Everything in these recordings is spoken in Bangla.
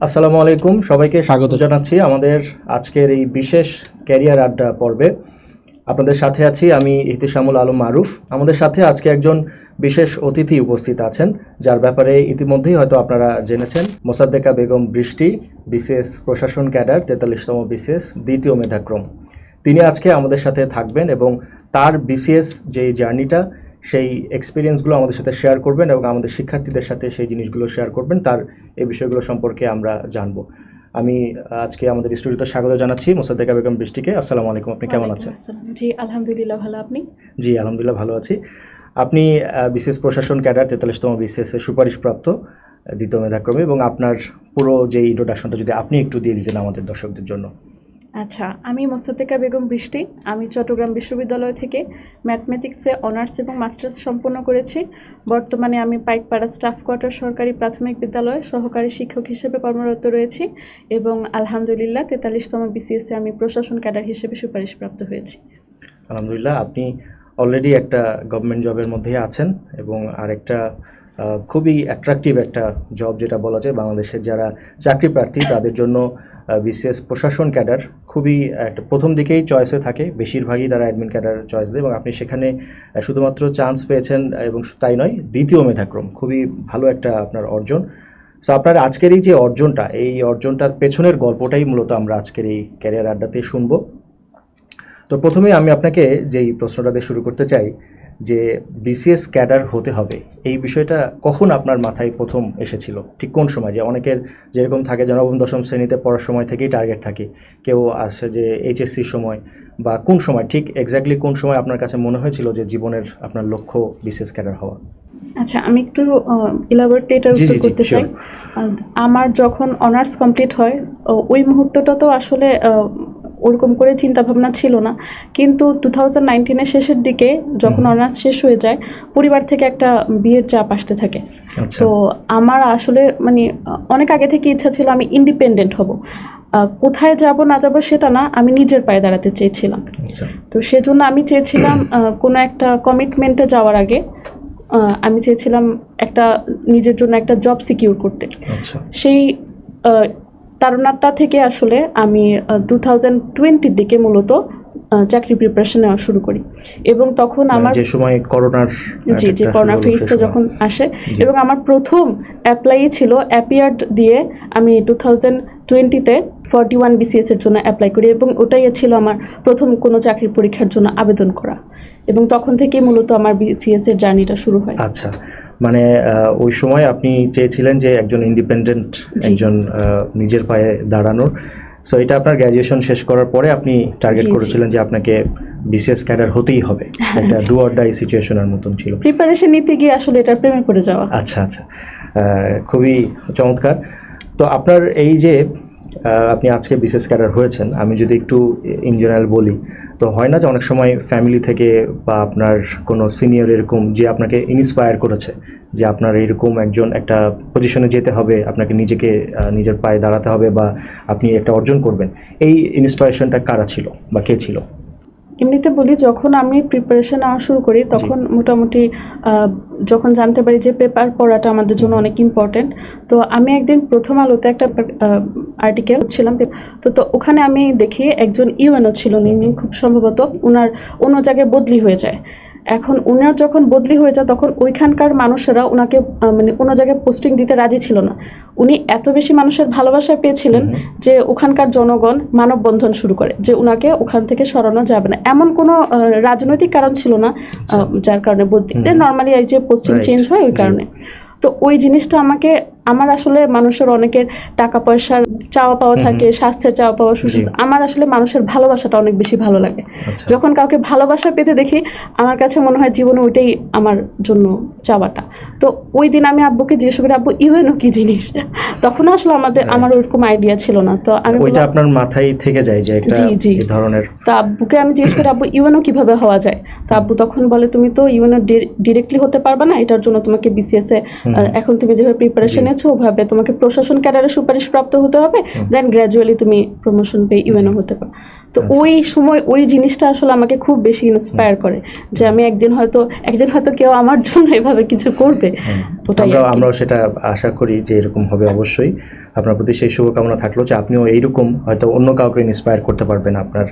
আসসালামু আলাইকুম, সবাইকে স্বাগত জানাচ্ছি আমাদের আজকের এই বিশেষ ক্যারিয়ার আড্ডা পর্বে। আপনাদের সাথে আছি আমি ইহতিশামুল আলম মারুফ। আমাদের সাথে আজকে একজন বিশেষ অতিথি উপস্থিত আছেন, যার ব্যাপারে ইতিমধ্যেই হয়তো আপনারা জেনেছেন। মোসাদ্দেকা বেগম বৃষ্টি, বিসিএস প্রশাসন ক্যাডার, 43তম বিসিএস, দ্বিতীয় মেধাক্রম। তিনি আজকে আমাদের সাথে থাকবেন এবং তার বিসিএস যেই জার্নিটা, সেই এক্সপিরিয়েন্সগুলো আমাদের সাথে শেয়ার করবেন এবং আমাদের শিক্ষার্থীদের সাথে সেই জিনিসগুলো শেয়ার করবেন। তার এই বিষয়গুলো সম্পর্কে আমরা জানবো। আমি আজকে আমাদের স্টুডিওতে স্বাগত জানাচ্ছি মোসাদ্দেকা বেগম বৃষ্টিকে। আসসালামু আলাইকুম, আপনি কেমন আছেন? জি আলহামদুলিল্লাহ, ভালো। আপনি? জি আলহামদুলিল্লাহ ভালো আছি। আপনি বিসিএস প্রশাসন ক্যাডার, 43তম বিসিএস এর সুপারিশপ্রাপ্ত দ্বিতীয় মেধাক্রমে, এবং আপনার পুরো যে ইন্ট্রোডাকশনটা যদি আপনি একটু দিয়ে দিতেন আমাদের দর্শকদের জন্য। আচ্ছা, আমি মোসাদ্দেকা বেগম বৃষ্টি। আমি চট্টগ্রাম বিশ্ববিদ্যালয় থেকে ম্যাথমেটিক্সে অনার্স এবং মাস্টার্স সম্পন্ন করেছি। বর্তমানে আমি পাইকপাড়া স্টাফ কোয়ার্টার সরকারি প্রাথমিক বিদ্যালয়ে সহকারী শিক্ষক হিসেবে কর্মরত রয়েছি এবং আলহামদুলিল্লাহ 43তম বিসিএসে আমি প্রশাসন ক্যাডার হিসেবে সুপারিশপ্রাপ্ত হয়েছি। আলহামদুলিল্লাহ, আপনি অলরেডি একটা গভর্নমেন্ট জবের মধ্যেই আছেন এবং আরেকটা খুবই অ্যাট্রাকটিভ একটা জব, যেটা বলা যায় বাংলাদেশের যারা চাকরি প্রার্থী তাদের জন্য বিসিএস প্রশাসন ক্যাডার খুবই একটা প্রথম দিকেই চয়েসে থাকে। বেশিরভাগই তারা অ্যাডমিন ক্যাডার চয়েস দেয় এবং আপনি সেখানে শুধুমাত্র চান্স পেয়েছেন এবং তাই নয়, দ্বিতীয় মেধাক্রম, খুবই ভালো একটা আপনার অর্জন। সো আপনার আজকের এই যে অর্জনটা, এই অর্জনটার পেছনের গল্পটাই মূলত আমরা আজকের এই ক্যারিয়ার আড্ডাতে শুনবো। তো প্রথমে আমি আপনাকে যেই প্রশ্নটা দিয়ে শুরু করতে চাই যে বিসিএস ক্যাডার হতে হবে, এই বিষয়টা কখন আপনার মাথায় প্রথম এসেছিল? ঠিক কোন সময়? যে অনেকের যেরকম থাকে যে নবম দশম শ্রেণীতে পড়ার সময় থেকেই টার্গেট থাকে, কেউ আসে যে এইচএসসির সময়, বা কোন সময় ঠিক এক্স্যাক্টলি কোন সময় আপনার কাছে মনে হয়েছিল যে জীবনের আপনার লক্ষ্য বিসিএস ক্যাডার হওয়া? আচ্ছা, আমি একটু ইলাবোরেট এটার উত্তর করতে চাই। আমার যখন অনার্স কমপ্লিট হয় ওই মুহূর্তটা তো আসলে ওরকম করে চিন্তা ভাবনা ছিল না, কিন্তু 2019-এর শেষের দিকে যখন অনার্স শেষ হয়ে যায়, পরিবার থেকে একটা বিয়ের চাপ আসতে থাকে। তো আমার আসলে মানে অনেক আগে থেকে ইচ্ছা ছিল আমি ইন্ডিপেন্ডেন্ট হব। কোথায় যাব না যাব সেটা না, আমি নিজের পায়ে দাঁড়াতে চেয়েছিলাম। তো সেজন্য আমি চেয়েছিলাম কোনো একটা কমিটমেন্টে যাওয়ার আগে আমি চেয়েছিলাম একটা নিজের জন্য একটা জব সিকিউর করতে। সেই তারুণাটা থেকে আসলে আমি 2020-র দিকে মূলত চাকরি প্রিপারেশন নেওয়া শুরু করি এবং তখন আমার যে সময় করোনার করোনা ফেজটা যখন আসে, এবং আমার প্রথম অ্যাপ্লাই ছিল অ্যাপিয়ার্ড দিয়ে। আমি 2020-তে 41 বিসিএস এর জন্য অ্যাপ্লাই করি এবং ওটাই ছিল আমার প্রথম কোনো চাকরির পরীক্ষার জন্য আবেদন করা, এবং তখন থেকেই মূলত আমার বিসিএস এর জার্নিটা শুরু হয়। আচ্ছা, মানে ওই সময় আপনি চেয়েছিলেন যে একজন ইন্ডিপেন্ডেন্ট, একজন নিজের পায়ে দাঁড়ানোর। সো এটা আপনার গ্র্যাজুয়েশন শেষ করার পরে আপনি টার্গেট করেছিলেন যে আপনাকে বিসিএস ক্যাডার হতেই হবে, একটা ডু অর ডাই সিচুয়েশনের মতন ছিল। প্রিপারেশন নিতে গিয়ে আসলে এটার প্রেমে পড়ে যাওয়া। আচ্ছা আচ্ছা, খুবই চমৎকার। তো আপনার এই যে আপনি আজকে বিসিএস ক্যাডার হয়েছেন, আমি যদি একটু ইন জেনারেল বলি, তো হয় না যে অনেক সময় ফ্যামিলি থেকে বা আপনার কোনো সিনিয়র এরকম যে আপনাকে ইন্সপায়ার করেছে যে আপনার এরকম একজন একটা পজিশনে যেতে হবে, আপনাকে নিজেকে নিজের পায়ে দাঁড়াতে হবে বা আপনি একটা অর্জন করবেন, এই ইন্সপায়ারেশনটা কারা ছিল বা কে ছিল? এমনিতে বলি, যখন আমি প্রিপারেশন নেওয়া শুরু করি তখন মোটামুটি যখন জানতে পারি যে পেপার পড়াটা আমাদের জন্য অনেক ইম্পর্টেন্ট, তো আমি একদিন প্রথম আলোতে একটা আর্টিকেল ছিলাম, তো ওখানে আমি দেখি একজন ইউএনও ছিল, খুব সম্ভবত ওনার অন্য জায়গায় বদলি হয়ে যায়। এখন উনার যখন বদলি হয়ে যায় তখন ওইখানকার মানুষেরা ওনাকে মানে কোনো জায়গায় পোস্টিং দিতে রাজি ছিল না। উনি এত বেশি মানুষের ভালোবাসা পেয়েছিলেন যে ওখানকার জনগণ মানববন্ধন শুরু করে যে ওনাকে ওখান থেকে সরানো যাবে না। এমন কোনো রাজনৈতিক কারণ ছিল না যার কারণে বদলি, নর্মালি এই যে পোস্টিং চেঞ্জ হয় ওই কারণে। তো ওই জিনিসটা আমার আসলে মানুষের অনেকের টাকা পয়সার চাওয়া পাওয়া থাকে, স্বাস্থ্যের চাওয়া পাওয়া, সুস্বাস্থ্য, আমার আসলে মানুষের ভালোবাসাটা অনেক বেশি ভালো লাগে। যখন কাউকে ভালোবাসা পেতে দেখি আমার কাছে মনে হয় জীবনে ওইটাই আমার জন্য চাওয়াটা। তো ওই দিন আমি আব্বুকে জিজ্ঞেস করি, আব্বু ইউএনও কি জিনিস? তখন আসলে আমার ওরকম আইডিয়া ছিল না। তো আমি ওইটা আপনার মাথায় থেকে যায় যে একটা এই ধরনের। তো আব্বুকে আমি জিজ্ঞেস করি, আব্বু ইউএনও কিভাবে হওয়া যায়? তো আব্বু তখন বলে, তুমি তো ইউএনও ডিরেক্টলি হতে পারবে না, এটার জন্য তোমাকে বিসিএস এ এখন তুমি যেভাবে প্রিপারেশন নেছো ওভাবে তোমাকে প্রশাসন ক্যাডারে সুপারিশপ্রাপ্ত হতে হবে, দেন গ্র্যাজুয়ালি তুমি প্রমোশন পেয়ে ইউএনও হতে পারো। তো ওই সময় ওই জিনিসটা আসলে আমাকে খুব বেশি ইন্সপায়ার করে যে আমি একদিন হয়তো কেউ আমার জন্য এভাবে কিছু করবে। ওটাই আর কি। আমরাও সেটা আশা করি যে এরকম হবে অবশ্যই। আপনার প্রতি সেই শুভকামনা থাকলো যে আপনিও এইরকম হয়তো অন্য কাউকে ইন্সপায়ার করতে পারবেন আপনার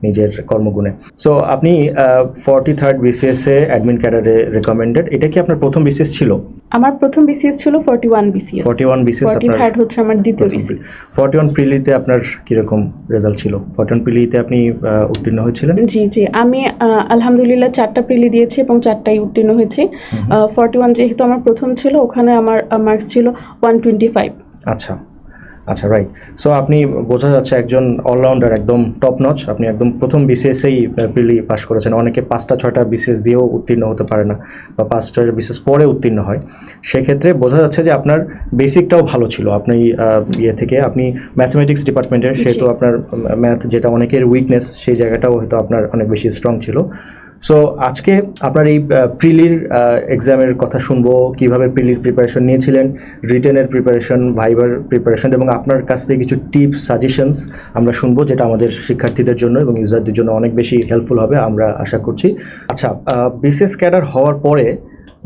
নিজের কর্মগুণে। সো আপনি 43rd BCS এ অ্যাডমিন ক্যাডারে রেকমেন্ডেড, এটা কি আপনার প্রথম বিসিএস ছিল? আমার প্রথম বিসিএস ছিল 41 বিসিএস। 41 BCS আপনার 43rd হচ্ছে আমার দ্বিতীয় বিসিএস। 41 প্রিলিতে আপনার কিরকম রেজাল্ট ছিল? 41 প্রিলিতে আপনি উত্তীর্ণ হয়েছিলেন? জি আমি আলহামদুলিল্লাহ 4টা প্রিলি দিয়েছি এবং 4টাই উত্তীর্ণ হয়েছি। 41 যেহেতু আমার প্রথম ছিল, ওখানে আমার মার্কস ছিল 125। আচ্ছা রাইট। সো আপনি বোঝা যাচ্ছে একজন অলরাউন্ডার, একদম টপ নচ। আপনি একদম প্রথম বিসিএসেই প্রিলি পাস করেছেন। অনেকে 5টা-6টা বিসিএস দিয়েও উত্তীর্ণ হতে পারে না, বা 5-6টা বিসিএস পরে উত্তীর্ণ হয়। সেক্ষেত্রে বোঝা যাচ্ছে যে আপনার বেসিকটাও ভালো ছিল। আপনি থেকে আপনি ম্যাথমেটিক্স ডিপার্টমেন্টের, সেহেতু আপনার ম্যাথ যেটা অনেকের উইকনেস, সেই জায়গাটাও হয়তো আপনার অনেক বেশি স্ট্রং ছিল। সো আজকে আপনার এই প্রিলির এক্সামের কথা শুনবো, কিভাবে প্রিলির প্রিপারেশন নিয়েছিলেন, রিটেনের প্রিপারেশন, ভাইবার প্রিপারেশন, এবং আপনার কাছ থেকে কিছু টিপস সাজেশনস আমরা শুনবো, যেটা আমাদের শিক্ষার্থীদের জন্য এবং ইউজারদের জন্য অনেক বেশি হেল্পফুল হবে আমরা আশা করছি। আচ্ছা, বিসিএস ক্যাডার হওয়ার পরে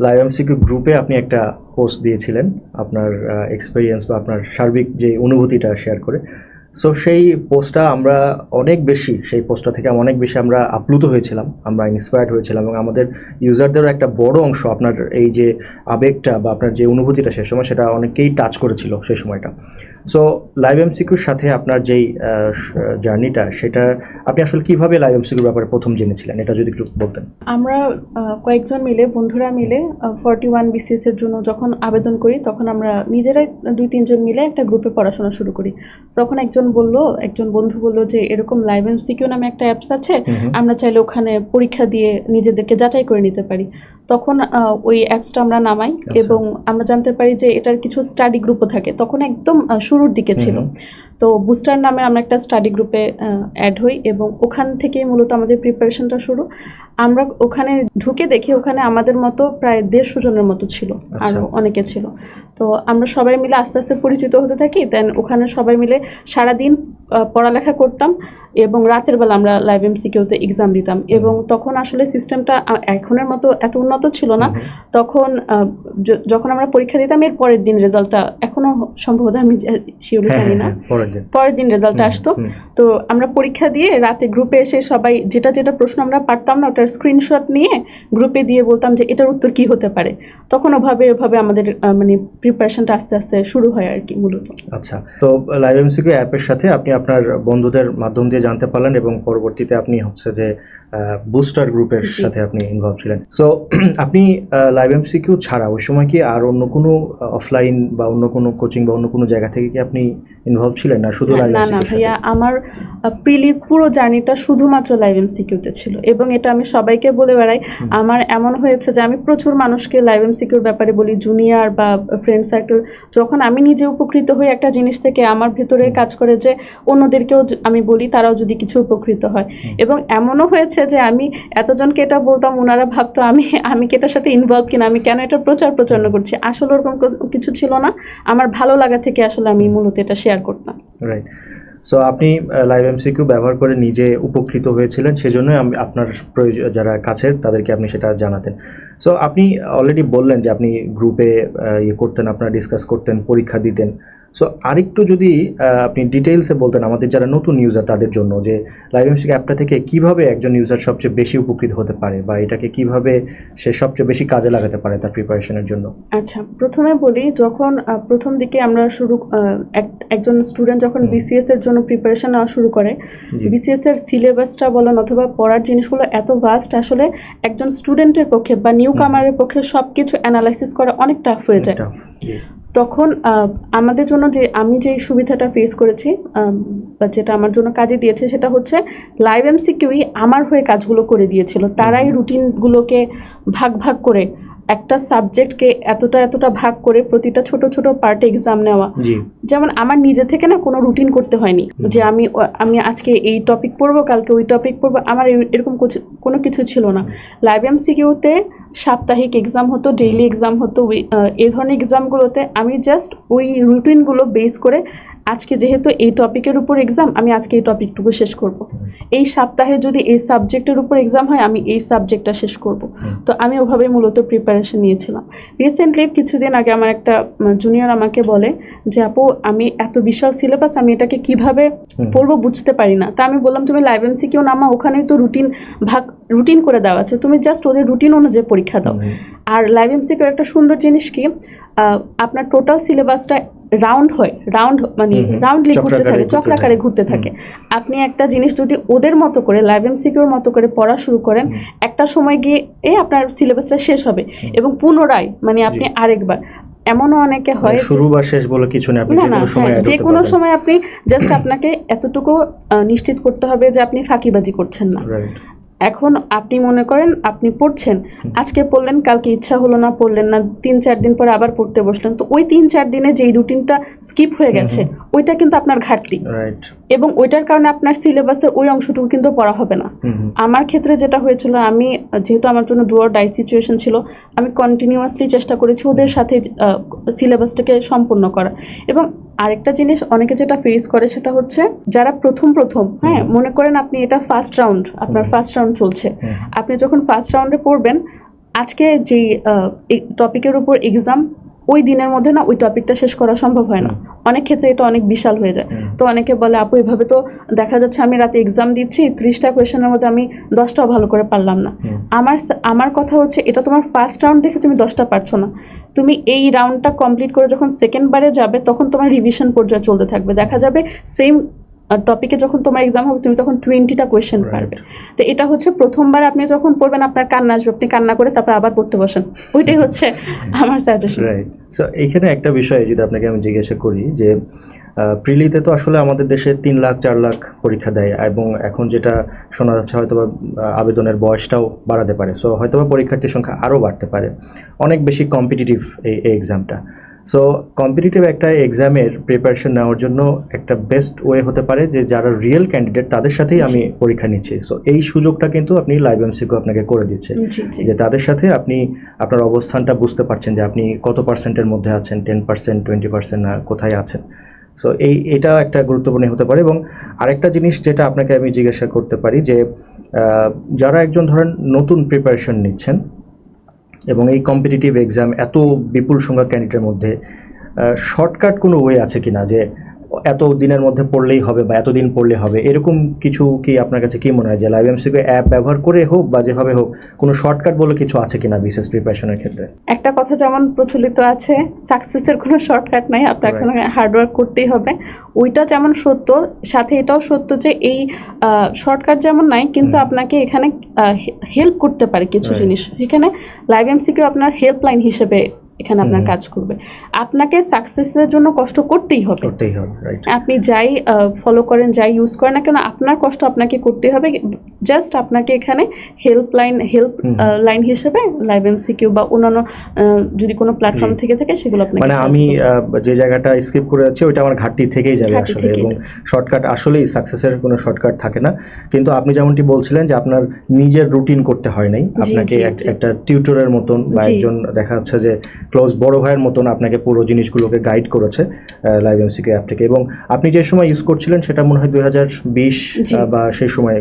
লাইভ এমসিকিউ গ্রুপে আপনি একটা পোস্ট দিয়েছিলেন আপনার এক্সপিরিয়েন্স বা আপনার সার্বিক যে অনুভূতিটা শেয়ার করে। সো সেই পোস্টটা আমরা সেই পোস্টটা থেকে অনেক বেশি আমরা আপ্লুত হয়েছিলাম, আমরা ইন্সপায়ার্ড হয়েছিলাম, এবং আমাদের ইউজারদেরও একটা বড় অংশ আপনার এই যে আবেগটা বা আপনার যে অনুভূতিটা সে সময়, সেটা অনেকেই টাচ করেছিল সেই সময়টা। সো লাইভ এমসিকিউর সাথে আপনার যেই জার্নিটা, সেটা আপনি আসলে কিভাবে লাইভ এমসিকিউর ব্যাপারে প্রথম জেনেছিলেন, এটা যদি একটু বলতেন। আমরা কয়েকজন মিলে, বন্ধুরা মিলে 41 বিসিএস এর জন্য যখন আবেদন করি, তখন আমরা নিজেরাই 2-3 জন মিলে একটা গ্রুপে পড়াশোনা শুরু করি। তখন একজন বন্ধু বলল যে এরকম লাইভ এমসিকিউ নামে একটা অ্যাপস আছে, আমরা চাইলে ওখানে পরীক্ষা দিয়ে নিজেদেরকে যাচাই করে নিতে পারি। তখন ওই অ্যাপসটা আমরা নামাই এবং আমরা জানতে পারি যে এটার কিছু স্টাডি গ্রুপও থাকে। তখন একদম শুরুর দিকে ছিল। তো বুস্টার নামে আমরা একটা স্টাডি গ্রুপে অ্যাড হই এবং ওখান থেকেই মূলত আমাদের প্রিপারেশনটা শুরু। আমরা ওখানে ঢুকে দেখি ওখানে আমাদের মতো প্রায় 150 জনের মতো ছিল, আরও অনেকে ছিল। তো আমরা সবাই মিলে আস্তে আস্তে পরিচিত হতে থাকি। দেন ওখানে সবাই মিলে সারাদিন পড়ালেখা করতাম এবং রাতের বেলা আমরা লাইভ এমসিকিউতে এক্সাম দিতাম। এবং তখন আসলে সিস্টেমটা এখনের মতো এত উন্নত ছিল না। তখন যখন আমরা পরীক্ষা দিতাম, এর পরের দিন রেজাল্টটা, এখনো সম্ভবত আমি শিওরলি জানি না, পরের দিন রেজাল্টটা আসতো। তো আমরা পরীক্ষা দিয়ে রাতে গ্রুপে এসে সবাই যেটা প্রশ্ন আমরা পারতাম না, ওটার স্ক্রিনশট নিয়ে গ্রুপে দিয়ে বলতাম যে এটার উত্তর কি হতে পারে। তখন ওভাবে আমাদের মানে প্রিপারেশনটা আস্তে আস্তে শুরু হয় আর কি মূলত। আচ্ছা, তো লাইভ এমসিকিউ অ্যাপের সাথে আপনি আপনার বন্ধুদের মাধ্যম দিয়ে জানতে পারলেন, এবং পরবর্তীতে আপনি হচ্ছে যে বুস্টার গ্রুপের সাথে আপনি ইনভলভ ছিলেন। সো আপনি লাইভ এমসিকিউ ছাড়া ওই সময় কি আর অন্য কোনো অফলাইন বা অন্য কোনো কোচিং বা অন্য কোনো জায়গা থেকে কি আপনি ইনভলভ ছিলেন, না শুধু লাইভ এমসিকিউ? না ভাইয়া, আমার প্রিলির পুরো জার্নিটা শুধুমাত্র লাইভ এমসিকিউতে ছিল, এবং এটা আমি সবাইকে বলে বেড়াই। আমার এমন হয়েছে যে আমি প্রচুর মানুষকে লাইভ এমসিকিউর ব্যাপারে বলি, জুনিয়র বা ফ্রেন্ড সার্কেল। যখন আমি নিজে উপকৃত হই একটা জিনিস থেকে, আমার ভেতরে কাজ করে যে অন্যদেরকেও আমি বলি, তারাও যদি কিছু উপকৃত হয়। এবং এমনও হয়েছে যে আমি এতজনকে এটা বলতাম, ওনারা ভাবতো আমি কি এটার সাথে ইনভলভ কিনা, আমি কেন এটা প্রচার করছি। আসলে ওরকম কিছু ছিল না, আমার ভালো লাগা থেকে আসলে আমি মূলত এটা শেয়ার করতাম। রাইট। সো আপনি লাইভ এমসিকিউ ব্যবহার করে নিজে উপকৃত হয়েছিলেন, সেজন্যই আপনার প্রয়োজন যারা কাছের তাদেরকে আপনি সেটা জানাতেন। সো আপনি অলরেডি বললেন যে আপনি গ্রুপে করতেন, আপনারা ডিসকাস করতেন, পরীক্ষা দিতেন। সো আরেকটু যদি আপনি ডিটেইলসে বলতেন আমাদের যারা নতুন ইউজার তাদের জন্য, যে লাইভ এমসিকিউ অ্যাপটা থেকে কিভাবে একজন ইউজার সবচেয়ে বেশি উপকৃত হতে পারে, বা এটাকে কিভাবে সে সবচেয়ে বেশি কাজে লাগাতে পারে তার প্রিপারেশনের জন্য। আচ্ছা, প্রথমে বলি, যখন প্রথম দিকে আমরা একজন স্টুডেন্ট যখন বিসিএস এর জন্য প্রিপারেশন নেওয়া শুরু করে, বিসিএস এর সিলেবাসটা বলেন অথবা পড়ার জিনিসগুলো এত ভাস্ট, আসলে একজন স্টুডেন্টের পক্ষে বা নিউ কামারের পক্ষে সবকিছু অ্যানালাইসিস করা অনেক টাফ হয়ে যায়। তখন আমাদের জন্য আমি যে সুবিধাটা ফেস করেছি বা যেটা আমার জন্য কাজে দিয়েছে, সেটা হচ্ছে লাইভ এমসিকিউই আমার হয়ে কাজগুলো করে দিয়েছিল। তারাই রুটিনগুলোকে ভাগ করে একটা সাবজেক্টকে এতটা ভাগ করে প্রতিটা ছোট পার্টে এক্সাম নেওয়া। যেমন আমার নিজে থেকে না কোনো রুটিন করতে হয়নি যে আমি আজকে এই টপিক পড়বো, কালকে ওই টপিক পড়বো, আমার এরকম কোনো কিছু ছিল না। লাইভ এমসিকিউতে সাপ্তাহিক এক্সাম হতো, ডেইলি এক্সাম হতো। এই ধরনের এক্সামগুলোতে আমি জাস্ট ওই রুটিনগুলো বেস করে আজকে যেহেতু এই টপিকের উপর এক্সাম, আমি আজকে এই টপিকটুকু শেষ করব। এই সপ্তাহে যদি এই সাবজেক্টের উপর এক্সাম হয়, আমি এই সাবজেক্টটা শেষ করব। তো আমি ওভাবেই মূলত প্রিপারেশন নিয়েছিলাম। রিসেন্টলি কিছুদিন আগে আমার একটা জুনিয়র আমাকে বলে যে আপু, আমি এত বিশাল সিলেবাস, আমি এটাকে কিভাবে পড়বো বুঝতে পারি না। তা আমি বললাম, তুমি লাইভ এমসিকিউ নামা, ওখানেই তো রুটিন করে দেওয়া আছে, তুমি জাস্ট ওদের রুটিন অনুযায়ী পরীক্ষা দাও। আর লাইভ এমসিকিউ একটা সুন্দর জিনিস কি, আপনার টোটাল সিলেবাসটা রাউন্ড হয়, রাউন্ডলি ঘুরতে থাকে, চক্রাকারে ঘুরতে থাকে। আপনি একটা জিনিস যদি ওদের মতো করে লাইভ এমসিকিউর মতো করে পড়া শুরু করেন, একটা সময় গিয়ে আপনার সিলেবাসটা শেষ হবে এবং পুনরায় আপনি আরেকবার, এমনও অনেকে হয় শুরু বা শেষ বলে কিছু নেই, আপনি যে কোনো সময় আপনি জাস্ট আপনাকে এতটুকু নিশ্চিত করতে হবে যে আপনি ফাঁকিবাজি করছেন না। এখন আপনি মনে করেন আপনি পড়ছেন, আজকে পড়লেন, কালকে ইচ্ছা হলো না, পড়লেন না, 3-4 দিন পরে আবার পড়তে বসলেন, তো ওই 3-4 দিনে যেই রুটিনটা স্কিপ হয়ে গেছে, ওইটা কিন্তু আপনার ঘাটতি, এবং ওইটার কারণে আপনার সিলেবাসের ওই অংশটুকু কিন্তু পড়া হবে না। আমার ক্ষেত্রে যেটা হয়েছিল, আমি যেহেতু আমার জন্য ডু অর ডাই সিচুয়েশন ছিল, আমি কন্টিনিউয়াসলি চেষ্টা করেছি ওদের সাথে সিলেবাসটাকে সম্পূর্ণ করা। এবং আরেকটা জিনিস অনেকে যেটা ফেস করে সেটা হচ্ছে, যারা প্রথম মনে করেন আপনি এটা ফার্স্ট রাউন্ড, আপনার ফার্স্ট রাউন্ড চলছে, আপনি যখন ফার্স্ট রাউন্ডে পড়বেন, আজকে যেই টপিকের উপর এক্সাম, ওই দিনের মধ্যে না ওই টপিকটা শেষ করা সম্ভব হয় না। অনেক ক্ষেত্রে এটা অনেক বিশাল হয়ে যায়। তো অনেকে বলে, আপু এভাবে তো দেখা যাচ্ছে আমি রাতে এক্সাম দিচ্ছি, 30টা কোয়েশনের মধ্যে আমি 10টাও ভালো করে পারলাম না। আমার কথা হচ্ছে, এটা তোমার ফার্স্ট রাউন্ড দেখে তুমি 10টা পারছো না, তুমি এই রাউন্ডটা কমপ্লিট করে যখন সেকেন্ড বারে যাবে, তখন তোমার রিভিশন পর্যায়ে চলতে থাকবে, দেখা যাবে সেম টপিকে যখন তোমার এক্সাম হবে, তুমি তখন 20টা কোয়েশ্চেন পারবে। তো এটা হচ্ছে প্রথমবার আপনি যখন পড়বেন, আপনার কান্না আসবে, আপনি কান্না করে তারপর আবার পড়তে বসেন, ওইটাই হচ্ছে আমার সাজেশন। সো এইখানে একটা বিষয় যদি আপনাকে আমি জিজ্ঞাসা করি, যে প্রিলিতে তো আসলে আমাদের দেশে 3 লাখ 4 লাখ পরীক্ষা দেয়, এবং এখন যেটা শোনা যাচ্ছে হয়তো আবেদনের বয়সটাও বাড়াতে পারে, সো হয়তো পরীক্ষার্থীর সংখ্যা আরও বাড়তে পারে, অনেক বেশি কম্পিটিটিভ এই এক্সামটা। সো কম্পিটিটিভ একটা এক্সামের প্রিপারেশন নেওয়ার জন্য একটা বেস্ট ওয়ে হতে পারে যে যারা রিয়েল ক্যান্ডিডেট তাদের সাথেই আমি পরীক্ষা নিচ্ছি। সো এই সুযোগটা কিন্তু আপনি লাইভ এমসিকিউ আপনাকে করে দিচ্ছে, যে তাদের সাথে আপনি আপনার অবস্থানটা বুঝতে পারছেন যে আপনি কত পার্সেন্টের মধ্যে আছেন, 10%, 20% না কোথায় আছেন। সো এটা একটা গুরুত্বপূর্ণ হতে পারে। এবং আরেকটা জিনিস যেটা আপনাকে আমি জিজ্ঞাসা করতে পারি, যে যারা একজন ধরেন নতুন প্রিপারেশন নিচ্ছেন এবং এই কম্পিটিটিভ এক্সাম এত বিপুল সংখ্যক ক্যান্ডিডেটের মধ্যে, শর্টকাট কোনো ওয়ে আছে কিনা, যে এত দিনের মধ্যে পড়লেই হবে বা এতদিন পড়লে হবে, এরকম কিছু কি আপনার কাছে কি মনে হয়, যে লাইভ এমসিকিউ অ্যাপ ব্যবহার করে হোক বা যেভাবে হোক, কোনো শর্টকাট বলে কিছু আছে কিনা বিশেষ প্রিপারেশনের ক্ষেত্রে? একটা কথা যেমন প্রচলিত আছে, সাকসেসের কোনো শর্টকাট নাই, আপনাকে হার্ডওয়ার্ক করতেই হবে, ওইটা যেমন সত্য, সাথে এটাও সত্য যে এই শর্টকাট যেমন নাই, কিন্তু আপনাকে এখানে হেল্প করতে পারে কিছু জিনিস। এখানে লাইভ এমসিকিউ আপনার হেল্পলাইন হিসেবে এখানে আপনার কাজ করবে। আপনাকে সাকসেসের জন্য কষ্ট করতেই হবে, আপনি যাই ফলো করেন, যাই ইউজ করেন না কেন, আপনার কষ্ট আপনাকে করতেই হবে। জাস্ট আপনাকে এখানে হেল্প লাইন হিসেবে লাইভ এমসিকিউ বা অন্যান্য যদি কোনো প্ল্যাটফর্ম থেকে থাকে সেগুলো আপনাকে, মানে আমি যে জায়গাটা স্কিপ করে যাচ্ছি ওইটা আমার ঘাটতি থেকেই যাবে আসলে, এবং শর্টকাট আসলেই সাকসেসের কোনো শর্টকাট থাকে না। কিন্তু আপনি যেমনটি বলছিলেন যে আপনার নিজের রুটিন করতে হয় নাই, আপনাকে একটা টিউটরের মতন বা একজন দেখা যাচ্ছে যে ক্লোজ বড় ভাইয়ের মতন আপনাকে পুরো জিনিসগুলোকে গাইড করেছে লাইভ এমসিকিউ অ্যাপ থেকে। এবং আপনি যে সময় ইউজ করছিলেন সেটা মনে হয় 2020 বা সেই সময়।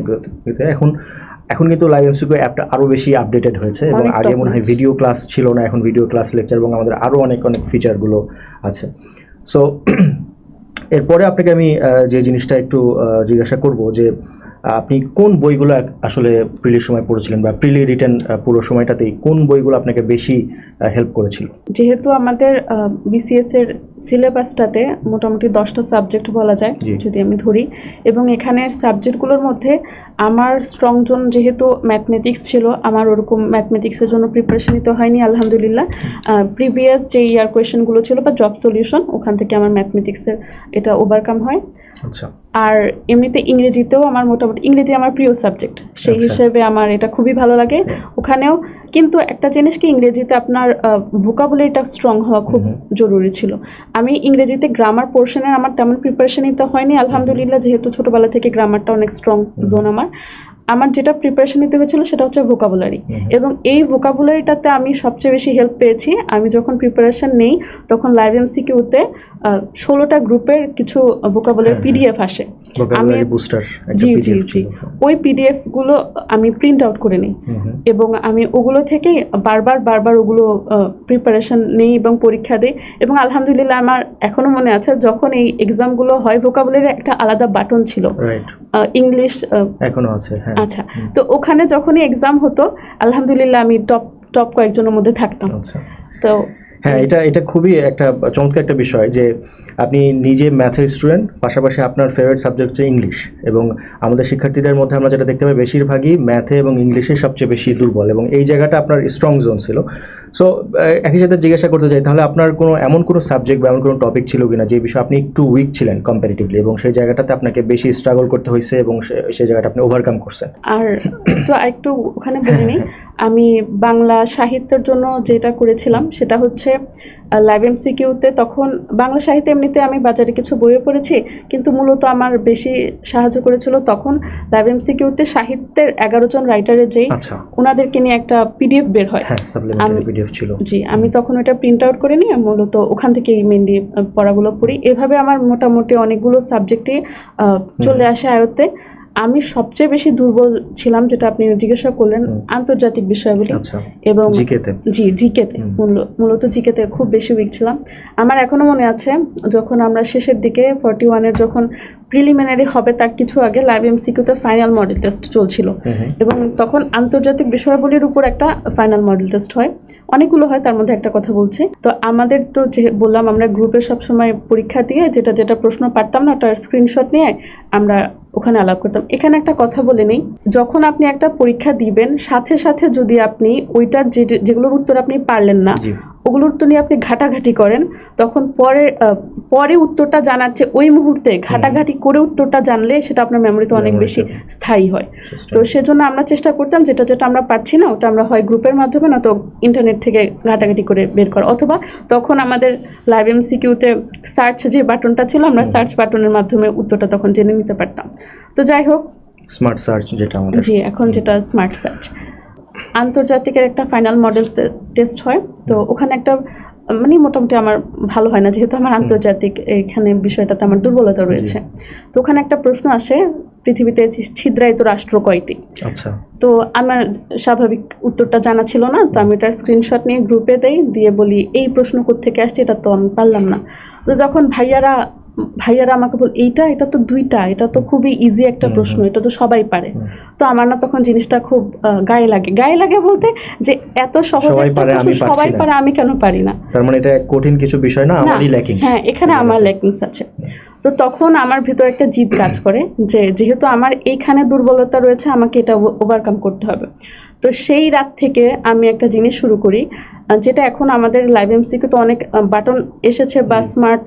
এখন কিন্তু লাইভ এমসিকিউ অ্যাপটা আরও বেশি আপডেটেড হয়েছে, এবং আগে মনে হয় ভিডিও ক্লাস ছিল না, এখন ভিডিও ক্লাস, লেকচার এবং আমাদের আরও অনেক ফিচারগুলো আছে। সো এরপরে আপনাকে আমি যে জিনিসটা একটু জিজ্ঞাসা করব, যে আপনি কোন বইগুলো আসলে প্রিলির সময় পড়েছিলেন, বা প্রিলি রিটেন পুরো সময়টাতেই কোন বইগুলো আপনাকে বেশি হেল্প করেছিল? যেহেতু আমাদের বিসিএস এর সিলেবাসটাতে মোটামুটি 10টা সাবজেক্ট বলা যায় যদি আমি ধরি, এবং এখানের সাবজেক্টগুলোর মধ্যে আমার স্ট্রং জোন যেহেতু ম্যাথমেটিক্স ছিল, আমার ওরকম ম্যাথমেটিক্সের জন্য প্রিপারেশন নিতে হয়নি আলহামদুলিল্লাহ। প্রিভিয়াস যে ইয়ার কোয়েশনগুলো ছিল বা জব সলিউশন, ওখান থেকে আমার ম্যাথমেটিক্সের এটা ওভারকাম হয়। আচ্ছা। আর এমনিতে ইংরেজিতেও আমার মোটামুটি, ইংরেজি আমার প্রিয় সাবজেক্ট, সেই হিসেবে আমার এটা খুবই ভালো লাগে ওখানেও। কিন্তু একটা জিনিস কি, ইংরেজিতে আপনার ভোকাবুলারিটা স্ট্রং হওয়া খুব জরুরি ছিল। আমি ইংরেজিতে গ্রামার পোর্শনের আমার তেমন প্রিপারেশন নিতে হয়নি আলহামদুলিল্লাহ, যেহেতু ছোটোবেলা থেকে গ্রামারটা অনেক স্ট্রং জোন আমার। আমার যেটা প্রিপারেশন নিতে হয়েছিল সেটা হচ্ছে ভোকাবুলারি, এবং এই ভোকাবুলারিটাতে আমি সবচেয়ে বেশি হেল্প পেয়েছি। আমি যখন প্রিপারেশন নেই তখন লাইভ এমসিকিউতে 16টা গ্রুপের কিছু ভোকাবুলারি পিডিএফ আসে। ভোকাবুলারি বুস্টার জি জি জি, ওই পিডিএফ গুলো আমি প্রিন্ট আউট করে নিই এবং আমি ওগুলো থেকেই বারবার ওগুলো প্রিপারেশন নেই এবং পরীক্ষা দিই। এবং আলহামদুলিল্লাহ আমার এখনো মনে আছে যখন এই এক্সামগুলো হয় ভোকাবুলারি একটা আলাদা বাটন ছিল, ইংলিশ এখনো আছে। আচ্ছা, তো ওখানে যখনই এক্সাম হতো আলহামদুলিল্লাহ আমি টপ কয়েকজনের মধ্যে থাকতাম। তো হ্যাঁ, এটা খুবই একটা চমৎকার একটা বিষয় যে আপনি নিজে ম্যাথের স্টুডেন্ট, পাশাপাশি আপনার ফেভারিট সাবজেক্ট হচ্ছে ইংলিশ, এবং আমাদের শিক্ষার্থীদের মধ্যে আমরা যেটা দেখতে পাই বেশিরভাগই ম্যাথে এবং ইংলিশে সবচেয়ে বেশি দুর্বল, এবং এই জায়গাটা আপনার স্ট্রং জোন ছিল। সো একই সাথে জিজ্ঞাসা করতে চাই, তাহলে আপনার এমন কোনো সাবজেক্ট বা এমন কোনো টপিক ছিল কিনা যে বিষয়ে আপনি একটু উইক ছিলেন কম্পারেটিভলি, এবং সেই জায়গাটাতে আপনাকে বেশি স্ট্রাগল করতে হয়েছে এবং সেই জায়গাটা আপনি ওভারকাম করছেন? আর তো একটু ওখানে বলে নিই, আমি বাংলা সাহিত্যের জন্য যেটা করেছিলাম সেটা হচ্ছে লাইভ এমসিকিউতে। তখন বাংলা সাহিত্যে এমনিতে আমি বাজারে কিছু বইও পড়েছি, কিন্তু মূলত আমার বেশি সাহায্য করেছিল তখন লাইভ এমসিকিউতে সাহিত্যের 11 জন রাইটারের যেই ওনাদেরকে নিয়ে একটা পিডিএফ বের হয়, জি আমি তখন ওটা প্রিন্ট আউট করে নিয়ে মূলত ওখান থেকেই মেনলি পড়াগুলো পড়ি। এভাবে আমার মোটামুটি অনেকগুলো সাবজেক্টে চলে আসে আয়ত্তে। আমি সবচেয়ে বেশি দুর্বল ছিলাম, যেটা আপনি জিজ্ঞাসা করলেন, আন্তর্জাতিক বিষয়গুলি এবং জিকেতে মূলত জিকেতে খুব বেশি উইক ছিলাম। আমার এখনো মনে আছে যখন আমরা শেষের দিকে 41-এর যখন প্রিলিমিনারি হবে তার কিছু আগে লাইভ এমসিকিউতে ফাইনাল মডেল টেস্ট চলছিল, এবং তখন আন্তর্জাতিক বিষয়াবলীর উপর একটা ফাইনাল মডেল টেস্ট হয়, অনেকগুলো হয়, তার মধ্যে একটা কথা বলছি। তো আমাদের তো যে বললাম আমরা গ্রুপে সবসময় পরীক্ষা দিয়ে যেটা প্রশ্ন পারতাম না ওটার স্ক্রিনশট নিয়ে আমরা ওখানে আলাপ করতাম। এখানে একটা কথা বলে নেই, যখন আপনি একটা পরীক্ষা দিবেন সাথে সাথে যদি আপনি ওইটার যেগুলোর উত্তর আপনি পারলেন না ওগুলোর উত্তর নিয়ে আপনি ঘাটাঘাটি করেন, তখন পরে উত্তরটা জানার চেয়ে ওই মুহূর্তে ঘাটাঘাটি করে উত্তরটা জানলে সেটা আপনার মেমোরিতে অনেক বেশি স্থায়ী হয়। তো সেজন্য আমরা চেষ্টা করতাম যেটা আমরা পারছি না ওটা আমরা হয় গ্রুপের মাধ্যমে না তো ইন্টারনেট থেকে ঘাটাঘাটি করে বের করা, অথবা তখন আমাদের লাইভ এমসিকিউতে সার্চ যে বাটনটা ছিল আমরা সার্চ বাটনের মাধ্যমে উত্তরটা তখন জেনে নিতে পারতাম। তো যাই হোক, স্মার্ট সার্চ যেটা আমাদের জি এখন যেটা স্মার্ট সার্চ। আন্তর্জাতিকের একটা ফাইনাল মডেল টেস্ট হয়, তো ওখানে একটা মানে মোটামুটি আমার ভালো হয় না যেহেতু আমার আন্তর্জাতিক এখানে বিষয়টাতে আমার দুর্বলতা রয়েছে। তো ওখানে একটা প্রশ্ন আসে, পৃথিবীতে ছিদ্রায়িত রাষ্ট্র কয়টি? আচ্ছা, তো আমার স্বাভাবিক উত্তরটা জানা ছিল না, তো আমি এটার স্ক্রিনশট নিয়ে গ্রুপে দিয়ে বলি এই প্রশ্ন কোত্থেকে আসছে, এটা তো আমি পারলাম না। তো যখন ভাইয়ারা আমাকে বল এটা তো 2টা, এটা তো খুবই ইজি একটা প্রশ্ন, এটা তো সবাই পারে। তো আমার না তখন জিনিসটা খুব গায়ে লাগে বলতে যে এত সহজ একটা প্রশ্ন সবাই পারে আমি কেন পারি না, তার মানে এটা কঠিন কিছু বিষয় না, আমারই ল্যাকিংস। হ্যাঁ, এখানে আমার ল্যাকিংস আছে। তো তখন আমার ভিতর একটা জিদ কাজ করে যে যেহেতু আমার এইখানে দুর্বলতা রয়েছে আমাকে এটা ওভারকাম করতে হবে। তো সেই রাত থেকে আমি একটা জিনিস শুরু করি, যেটা এখন আমাদের লাইভ এমসিকিউ তো অনেক বাটন এসেছে বা স্মার্ট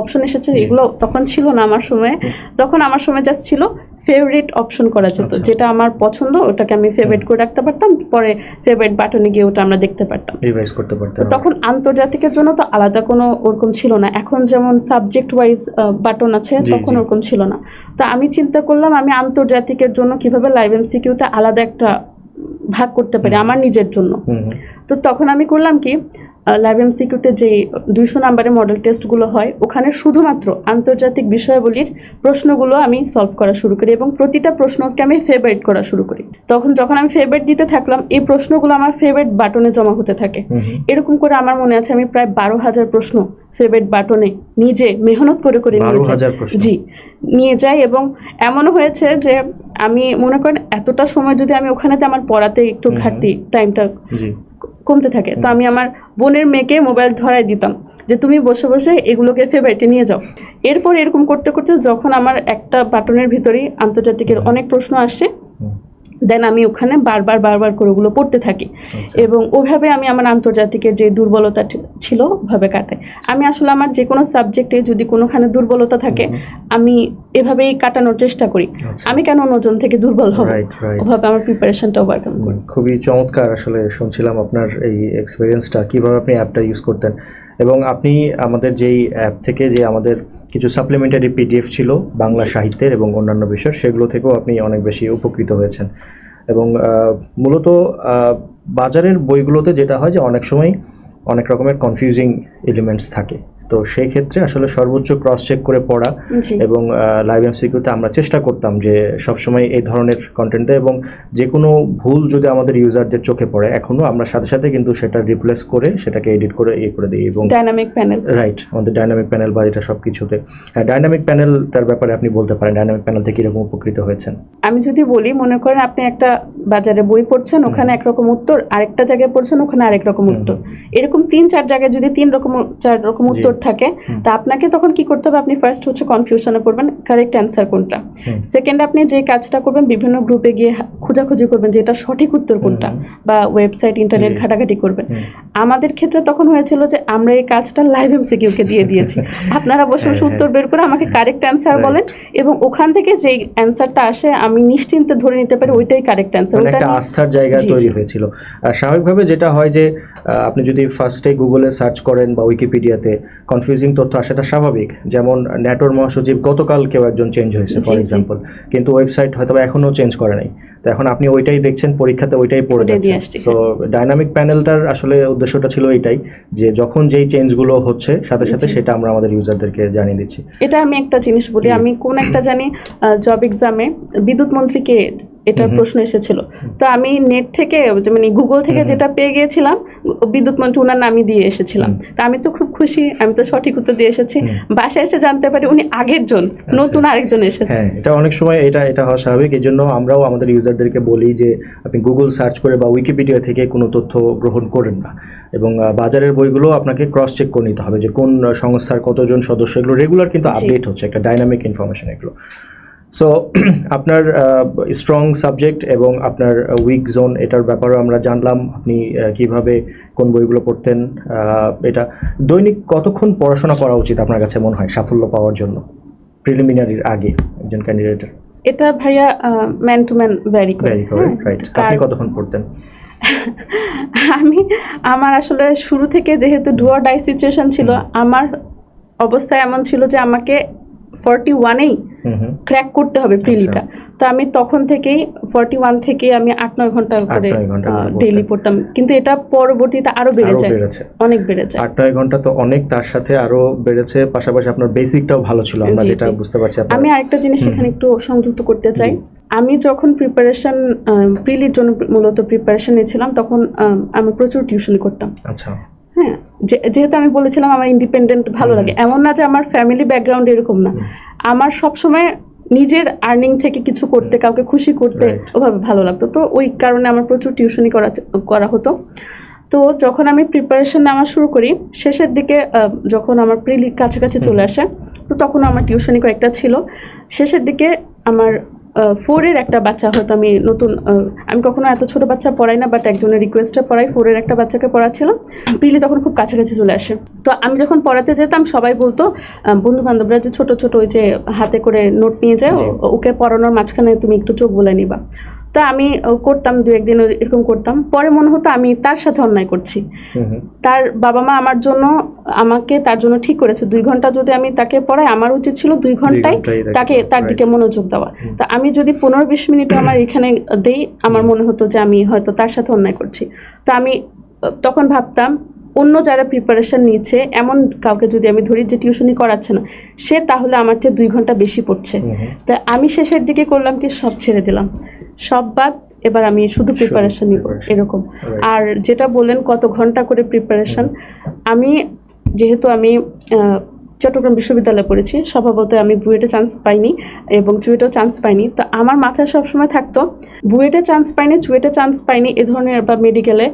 অপশন এসেছে, এগুলো তখন ছিল না আমার সময়। তখন আমার সময় জাস্ট ছিল ফেভারিট অপশন করা যেত, যেটা আমার পছন্দ ওটাকে আমি ফেভারিট করে রাখতে পারতাম, পরে ফেভারিট বাটনে গিয়ে ওটা আমরা দেখতে পারতাম, রিভাইজ করতে পারতাম। তখন আন্তর্জাতিকের জন্য তো আলাদা কোনো ওরকম ছিল না, এখন যেমন সাবজেক্ট ওয়াইজ বাটন আছে তখন ওরকম ছিল না। তো আমি চিন্তা করলাম আমি আন্তর্জাতিকের জন্য কিভাবে লাইভ এমসিকিউতে আলাদা একটা ভাগ করতে পারি আমার নিজের জন্য। তো তখন আমি করলাম কি, লাইভ এমসিকিউতে যে 200 নম্বরের মডেল টেস্টগুলো হয় ওখানে শুধুমাত্র আন্তর্জাতিক বিষয়াবলীর প্রশ্নগুলো আমি সলভ করা শুরু করি এবং প্রতিটা প্রশ্নকে আমি ফেভারিট করা শুরু করি। যখন আমি ফেভারিট দিতে থাকলাম এই প্রশ্নগুলো আমার ফেভারিট বাটনে জমা হতে থাকে। এরকম করে আমার মনে আছে আমি প্রায় 12,000 প্রশ্ন ফেভারিট বাটনে নিজে মেহনত করে নিয়ে যাই এবং এমনও হয়েছে যে আমি মনে করেন এতটা সময় যদি আমি ওখানেতে আমার পড়াতে একটু ঘাটতি টাইমটা কমতে থাকে, তো আমি আমার বোনের মেয়েকে মোবাইল ধরাই দিতাম যে তুমি বসে বসে এগুলোকে ফেভারিটে নিয়ে যাও। এরপর এরকম করতে করতে যখন আমার একটা বাটনের ভিতরেই আন্তর্জাতিকের অনেক প্রশ্ন আসছে, দেন আমি ওখানে বারবার করে ওগুলো পড়তে থাকি এবং ওইভাবে আমি আমার আন্তর্জাতিকের যে দুর্বলতা ছিল ওভাবে কাটাই। আমি আসলে আমার যে কোনো সাবজেক্টে যদি কোনোখানে দুর্বলতা থাকে আমি এভাবেই কাটানোর চেষ্টা করি। আমি কেন অন্যজন থেকে দুর্বল হব, ওভাবে আমার প্রিপারেশনটা ওভারকাম করি। খুবই চমৎকার আসলে শুনছিলাম আপনার এই এক্সপিরিয়েন্সটা, কিভাবে আপনি অ্যাপটা ইউজ করতেন এবং আপনি আমাদের যেই অ্যাপ থেকে যে আমাদের কিছু সাপ্লিমেন্টারি পিডিএফ ছিল বাংলা সাহিত্যের এবং অন্যান্য বিষয়ের, সেগুলো থেকেও আপনি অনেক বেশি উপকৃত হয়েছেন। এবং মূলত বাজারের বইগুলোতে যেটা হয় যে অনেক সময় অনেক রকমের কনফিউজিং এলিমেন্টস থাকে, তো সেই ক্ষেত্রে আসলে সর্বোচ্চ ক্রস চেক করে পড়া। জি। এবং লাইভ এমসিকিউতে আমরা চেষ্টা করতাম যে সবসময় এই ধরনের কন্টেন্ট দেয়, এবং যে কোনো ভুল যদি আমাদের ইউজারদের চোখে পড়ে এখনও আমরা সাথে সাথে কিন্তু সেটা রিপ্লেস করে সেটাকে এডিট করে করে দিই। এবং ডাইনামিক প্যানেল, রাইট, আমাদের ডাইনামিক প্যানেল বা এটা সব কিছুতে। ডাইনামিক প্যানেলটার ব্যাপারে আপনি বলতে পারেন, ডাইনামিক প্যানেল থেকে কীরকম উপকৃত হয়েছেন? আমি যদি বলি, মনে করেন আপনি একটা বাজারে বই পড়ছেন, ওখানে একরকম উত্তর, আরেকটা জায়গায় পড়ছেন ওখানে আরেক রকম উত্তর, এরকম 3-4 জায়গায় যদি 4 রকম উত্তর থাকে, তা আপনাকে তখন কি করতে হবে? আপনি ফার্স্ট হচ্ছে কনফিউশনে পড়বেন কারেক্ট অ্যান্সার কোনটা। সেকেন্ড, আপনি যে কাজটা করবেন বিভিন্ন গ্রুপে গিয়ে খোঁজাখুঁজি করবেন যে এটা সঠিক উত্তর কোনটা, বা ওয়েবসাইট ইন্টারনেট ঘাটাঘাটি করবেন। আমাদের ক্ষেত্রে তখন হয়েছিল যে আমরা এই কাজটা লাইভ এমসিকিউকে দিয়ে দিয়েছি, আপনারা বসে বসে উত্তর বের করে আমাকে কারেক্ট অ্যান্সার বলেন, এবং ওখান থেকে যে অ্যান্সারটা আসে আমি নিশ্চিন্তে ধরে নিতে পারি ওইটাই কারেক্ট অ্যান্সার। মানে একটা আস্থার জায়গা তৈরি হয়েছিল। স্বাভাবিকভাবে যেটা হয় যে আপনি যদি ফার্স্টে গুগলে সার্চ করেন বা উইকিপিডিয়াতে কনফিউজিং তথ্য আসাটা স্বাভাবিক। যেমন ন্যাটোর মহাসচিব গতকাল কেউ একজন চেঞ্জ হয়েছে ফর এক্সাম্পল, কিন্তু ওয়েবসাইট হয়তো এখনও চেঞ্জ করে নাই, তো এখন আপনি ওইটাই দেখছেন, পরীক্ষাতে ওইটাই পড়ে যাচ্ছেন। সো ডাইনামিক প্যানেলটার আসলে উদ্দেশ্যটা ছিল এইটাই যে যখন যেই চেঞ্জগুলো হচ্ছে সাথে সাথে সেটা আমরা আমাদের ইউজারদেরকে জানিয়ে দিচ্ছি। এটা আমি একটা জিনিস বলি, আমি কোন একটা জানি জব এক্সামে বিদ্যুৎ মন্ত্রীকে এটার প্রশ্ন এসেছিল, তো আমি নেট থেকে মানে গুগল থেকে যেটা পেয়ে গিয়েছিলাম বিদ্যুৎ মন্ত্রী ওনার নামই দিয়ে এসেছিলাম, তা আমি তো খুব খুশি, আমি তো সঠিক উত্তর দিয়ে এসেছি। বাসায় এসে জানতে পারি উনি আগের জন, নতুন আরেকজন এসেছে। হ্যাঁ, এটা অনেক সময় এটা হওয়া স্বাভাবিক। এই জন্য আমরাও আমাদের ইউজারদেরকে বলি যে আপনি গুগল সার্চ করে বা উইকিপিডিয়া থেকে কোনো তথ্য গ্রহণ করেন না, এবং বাজারের বইগুলো আপনাকে ক্রস চেক করে নিতে হবে যে কোন সংস্থার কতজন সদস্য, এগুলো রেগুলার কিন্তু আপডেট হচ্ছে, একটা ডাইনামিক ইনফরমেশন এগুলো। সো আপনার স্ট্রং সাবজেক্ট এবং আপনার উইক জোন এটার ব্যাপারেও আমরা জানলাম, আপনি কিভাবে কোন বইগুলো পড়তেন। এটা দৈনিক কতক্ষণ পড়াশোনা করা উচিত আপনার কাছে মনে হয় সাফল্য পাওয়ার জন্য প্রিলিমিনারির আগে একজন ক্যান্ডিডেটের? এটা ভাইয়া ম্যান টু ম্যান ভ্যারি করে। রাইট, আপনি কতক্ষণ পড়তেন? আমার আসলে শুরু থেকে যেহেতু ডু অর ডাই সিচুয়েশন ছিল, আমার অবস্থা এমন ছিল যে আমাকে 41-এই ক্র্যাক করতে হবে প্রিলিটা। তো আমি তখন থেকেই 41 থেকে আমি 8-9 ঘন্টা করে ডেইলি পড়তাম, কিন্তু এটা পরবর্তীতে আরো বেড়ে যায়, অনেক বেড়ে যায়। 8-9 ঘন্টা তো অনেক, তার সাথে আরো বেড়েছে, পাশাপাশি আপনার বেসিকটাও ভালো ছিল, আমরা যেটা বুঝতে পারছি। আমি আরেকটা জিনিস এখানে একটু সংযুক্ত করতে চাই। আমি যখন প্রিপারেশন প্রিলির জন্য মূলত প্রিপারেশন নিয়েছিলাম, তখন আমি প্রচুর টিউশন করতাম। আচ্ছা। হ্যাঁ, যেহেতু আমি বলেছিলাম আমার ইন্ডিপেন্ডেন্ট ভালো লাগে, এমন না যে আমার ফ্যামিলি ব্যাকগ্রাউন্ড এরকম না, আমার সবসময় নিজের আর্নিং থেকে কিছু করতে, কাউকে খুশি করতে ওভাবে ভালো লাগতো। তো ওই কারণে আমার প্রচুর টিউশনি করা হতো। তো যখন আমি প্রিপারেশন নেওয়া শুরু করি, শেষের দিকে যখন আমার প্রিলি কাছাকাছি চলে আসে, তো তখন আমার টিউশনি কয়েকটা ছিল। শেষের দিকে আমার 4-এর একটা বাচ্চা, হয়তো আমি নতুন, আমি কখনো এত ছোট বাচ্চা পড়াই না, বাট একজনের রিকোয়েস্টে পড়াই, 4-এর একটা বাচ্চাকে পড়াচ্ছিলাম। প্রিলি তখন খুব কাছাকাছি চলে আসে, তো আমি যখন পড়াতে যেতাম সবাই বলতো, বন্ধু বান্ধবরা যে ছোট ছোট ওই যে হাতে করে নোট নিয়ে যায়, ওকে পড়ানোর মাঝখানে তুমি একটু চোখ বলে নিবা। তো আমি করতাম, 2-1 দিন এরকম করতাম। পরে মনে হতো আমি তার সাথে অন্যায় করছি। তার বাবা মা আমার জন্য, আমাকে তার জন্য ঠিক করেছে 2 ঘন্টা যদি আমি তাকে পড়াই, আমার উচিত ছিল 2 ঘন্টায় তার দিকে মনোযোগ দেওয়া। তা আমি যদি 15-20 মিনিট আমার এখানে দেই, আমার মনে হতো যে আমি হয়তো তার সাথে অন্যায় করছি। তো আমি তখন ভাবতাম, অন্য যারা প্রিপারেশন নিচ্ছে এমন কাউকে যদি আমি ধরি যে টিউশনি করাচ্ছে না, সে তাহলে আমার চেয়ে 2 ঘন্টা বেশি পড়ছে। তা আমি শেষের দিকে করলাম কি, সব ছেড়ে দিলাম, সব বাদ, এবার আমি শুধু প্রিপারেশন নিব এরকম। আর যেটা বললেন কত ঘন্টা করে প্রিপারেশন, যেহেতু আমি চট্টগ্রাম বিশ্ববিদ্যালয়ে পড়েছি, স্বভাবত আমি বুয়েটে চান্স পাইনি এবং চুয়েটেও চান্স পাইনি। তো আমার মাথায় সবসময় থাকতো বুয়েটে চান্স পাইনি, চুয়েটে চান্স পাইনি এ ধরনের, বা মেডিকেলে,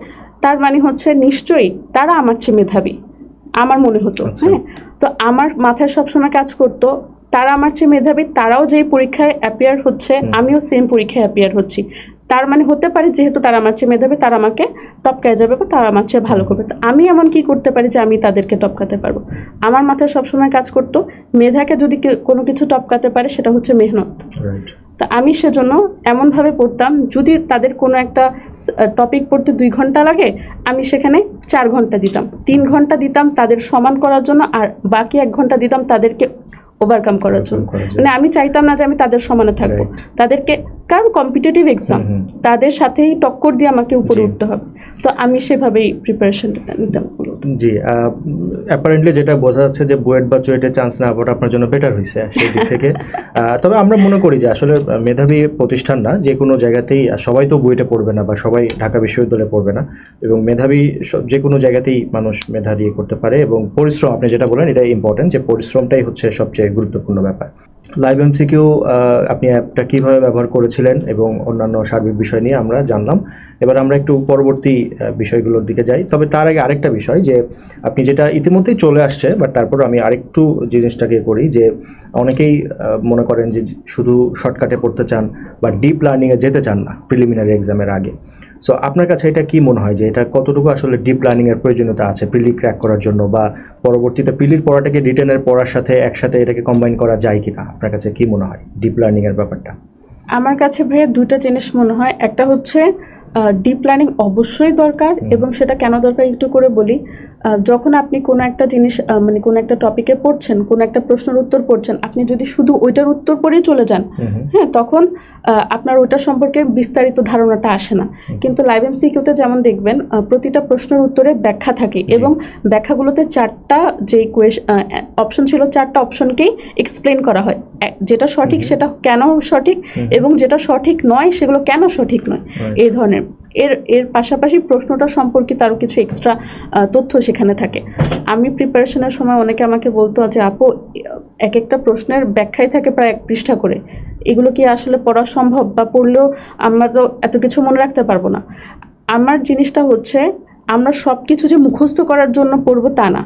তার মানে হচ্ছে নিশ্চয়ই তারা আমার চেয়ে মেধাবী, আমার মনে হতো। হ্যাঁ, তো আমার মাথায় সবসময় কাজ করতো তারা আমার চেয়ে মেধাবী, তারাও যেই পরীক্ষায় অ্যাপিয়ার হচ্ছে আমিও সেম পরীক্ষায় অ্যাপিয়ার হচ্ছি, তার মানে হতে পারে যেহেতু তারা আমার চেয়ে মেধাবী, তারা আমাকে টপকায় যাবে বা তারা আমার চেয়ে ভালো করবে। তো আমি এমন কি করতে পারি যে আমি তাদেরকে টপকাতে পারবো? আমার মাথায় সবসময় কাজ করতো মেধাকে যদি কোনো কিছু টপকাতে পারে সেটা হচ্ছে মেহনত। রাইট। তো আমি সেজন্য এমনভাবে পড়তাম, যদি তাদের কোনো একটা টপিক পড়তে 2 ঘন্টা লাগে, আমি সেখানে 4 ঘন্টা দিতাম, 3 ঘন্টা দিতাম তাদের সমান করার জন্য, আর বাকি 1 ঘন্টা দিতাম তাদেরকে ওভারকাম করার জন্য। মানে আমি চাইতাম না যে আমি তাদের সমানে থাকবো, তাদেরকে, কারণ কম্পিটিটিভ এক্সাম, তাদের সাথেই টক্কর দিয়ে আমাকে উপরে উঠতে হবে। তো আমি সেভাবেই প্রিপারেশনটা নিতাম। জি, অ্যাপারেন্টলি যেটা বোঝা যাচ্ছে যে বুয়েট বা চুয়েটে চান্স না পাওয়াটা আপনার জন্য বেটার হয়েছে সেই দিক থেকে। তবে আমরা মনে করি যে আসলে মেধাবী প্রতিষ্ঠান না, যে কোনো জায়গাতেই সবাই তো বুয়েটে পড়বে না বা সবাই ঢাকা বিশ্ববিদ্যালয়ে পড়বে না, এবং মেধাবী যে কোনো জায়গাতেই মানুষ মেধা দিয়ে করতে পারে। এবং পরিশ্রম, আপনি যেটা বলেন এটাই ইম্পর্টেন্ট, যে পরিশ্রমটাই হচ্ছে সবচেয়ে গুরুত্বপূর্ণ ব্যাপার। লাইভ এমসিকিউ আপনি অ্যাপটা কীভাবে ব্যবহার করেছিলেন এবং অন্যান্য সার্বিক বিষয় নিয়ে আমরা জানলাম। এবার আমরা একটু পরবর্তী বিষয়গুলোর দিকে যাই। তবে তার আগে আরেকটা বিষয়, যে আপনি যেটা ইতিমধ্যেই চলে আসছে, বাট তারপর আমি আরেকটু জিনিসটাকে করি, যে অনেকেই মনে করেন যে শুধু শর্টকাটে পড়তে চান বা ডিপ লার্নিংয়ে যেতে চান না প্রিলিমিনারি এক্সামের আগে। সো আপনার কাছে এটা কি মনে হয় যে এটা কতটুকু আসলে ডিপ লার্নিংয়ের প্রয়োজনীয়তা আছে প্রিলি ক্র্যাক করার জন্য, বা পরবর্তীতে প্রিলির পড়াটাকে রিটেনের পড়ার সাথে একসাথে এটাকে কম্বাইন করা যায় কিনা? আপনার কাছে কি মনে হয় ডিপ লার্নিংয়ের ব্যাপারটা? আমার কাছে ভাইয়া 2টা জিনিস মনে হয়। একটা হচ্ছে ডিপ লার্নিং অবশ্যই দরকার, এবং সেটা কেন দরকার একটু করে বলি। যখন আপনি কোনো একটা জিনিস মানে কোনো একটা টপিকে পড়ছেন, কোনো একটা প্রশ্নের উত্তর পড়ছেন, আপনি যদি শুধু ওইটার উত্তর পড়েই চলে যান, হ্যাঁ, তখন আপনার ওইটা সম্পর্কে বিস্তারিত ধারণাটা আসে না। কিন্তু লাইভ এমসিকিউতে যেমন দেখবেন প্রতিটা প্রশ্নের উত্তরে ব্যাখ্যা থাকে, এবং ব্যাখ্যাগুলোতে 4টা যে অপশন ছিল, 4টা অপশনকেই এক্সপ্লেন করা হয়। যেটা সঠিক সেটা কেন সঠিক, এবং যেটা সঠিক নয় সেগুলো কেন সঠিক নয়, এই ধরনের। এর পাশাপাশি প্রশ্নটা সম্পর্কিত আরও কিছু এক্সট্রা তথ্য সেখানে থাকে। আমি প্রিপারেশনের সময় অনেকে আমাকে বলতো যে আপু, এক একটা প্রশ্নের ব্যাখ্যাই থাকে প্রায় 1 পৃষ্ঠা করে, এগুলো কি আসলে পড়া সম্ভব, বা পড়লেও আমরা তো এত কিছু মনে রাখতে পারবো না। আমার জিনিসটা হচ্ছে, আমরা সব কিছু যে মুখস্থ করার জন্য পড়বো তা না।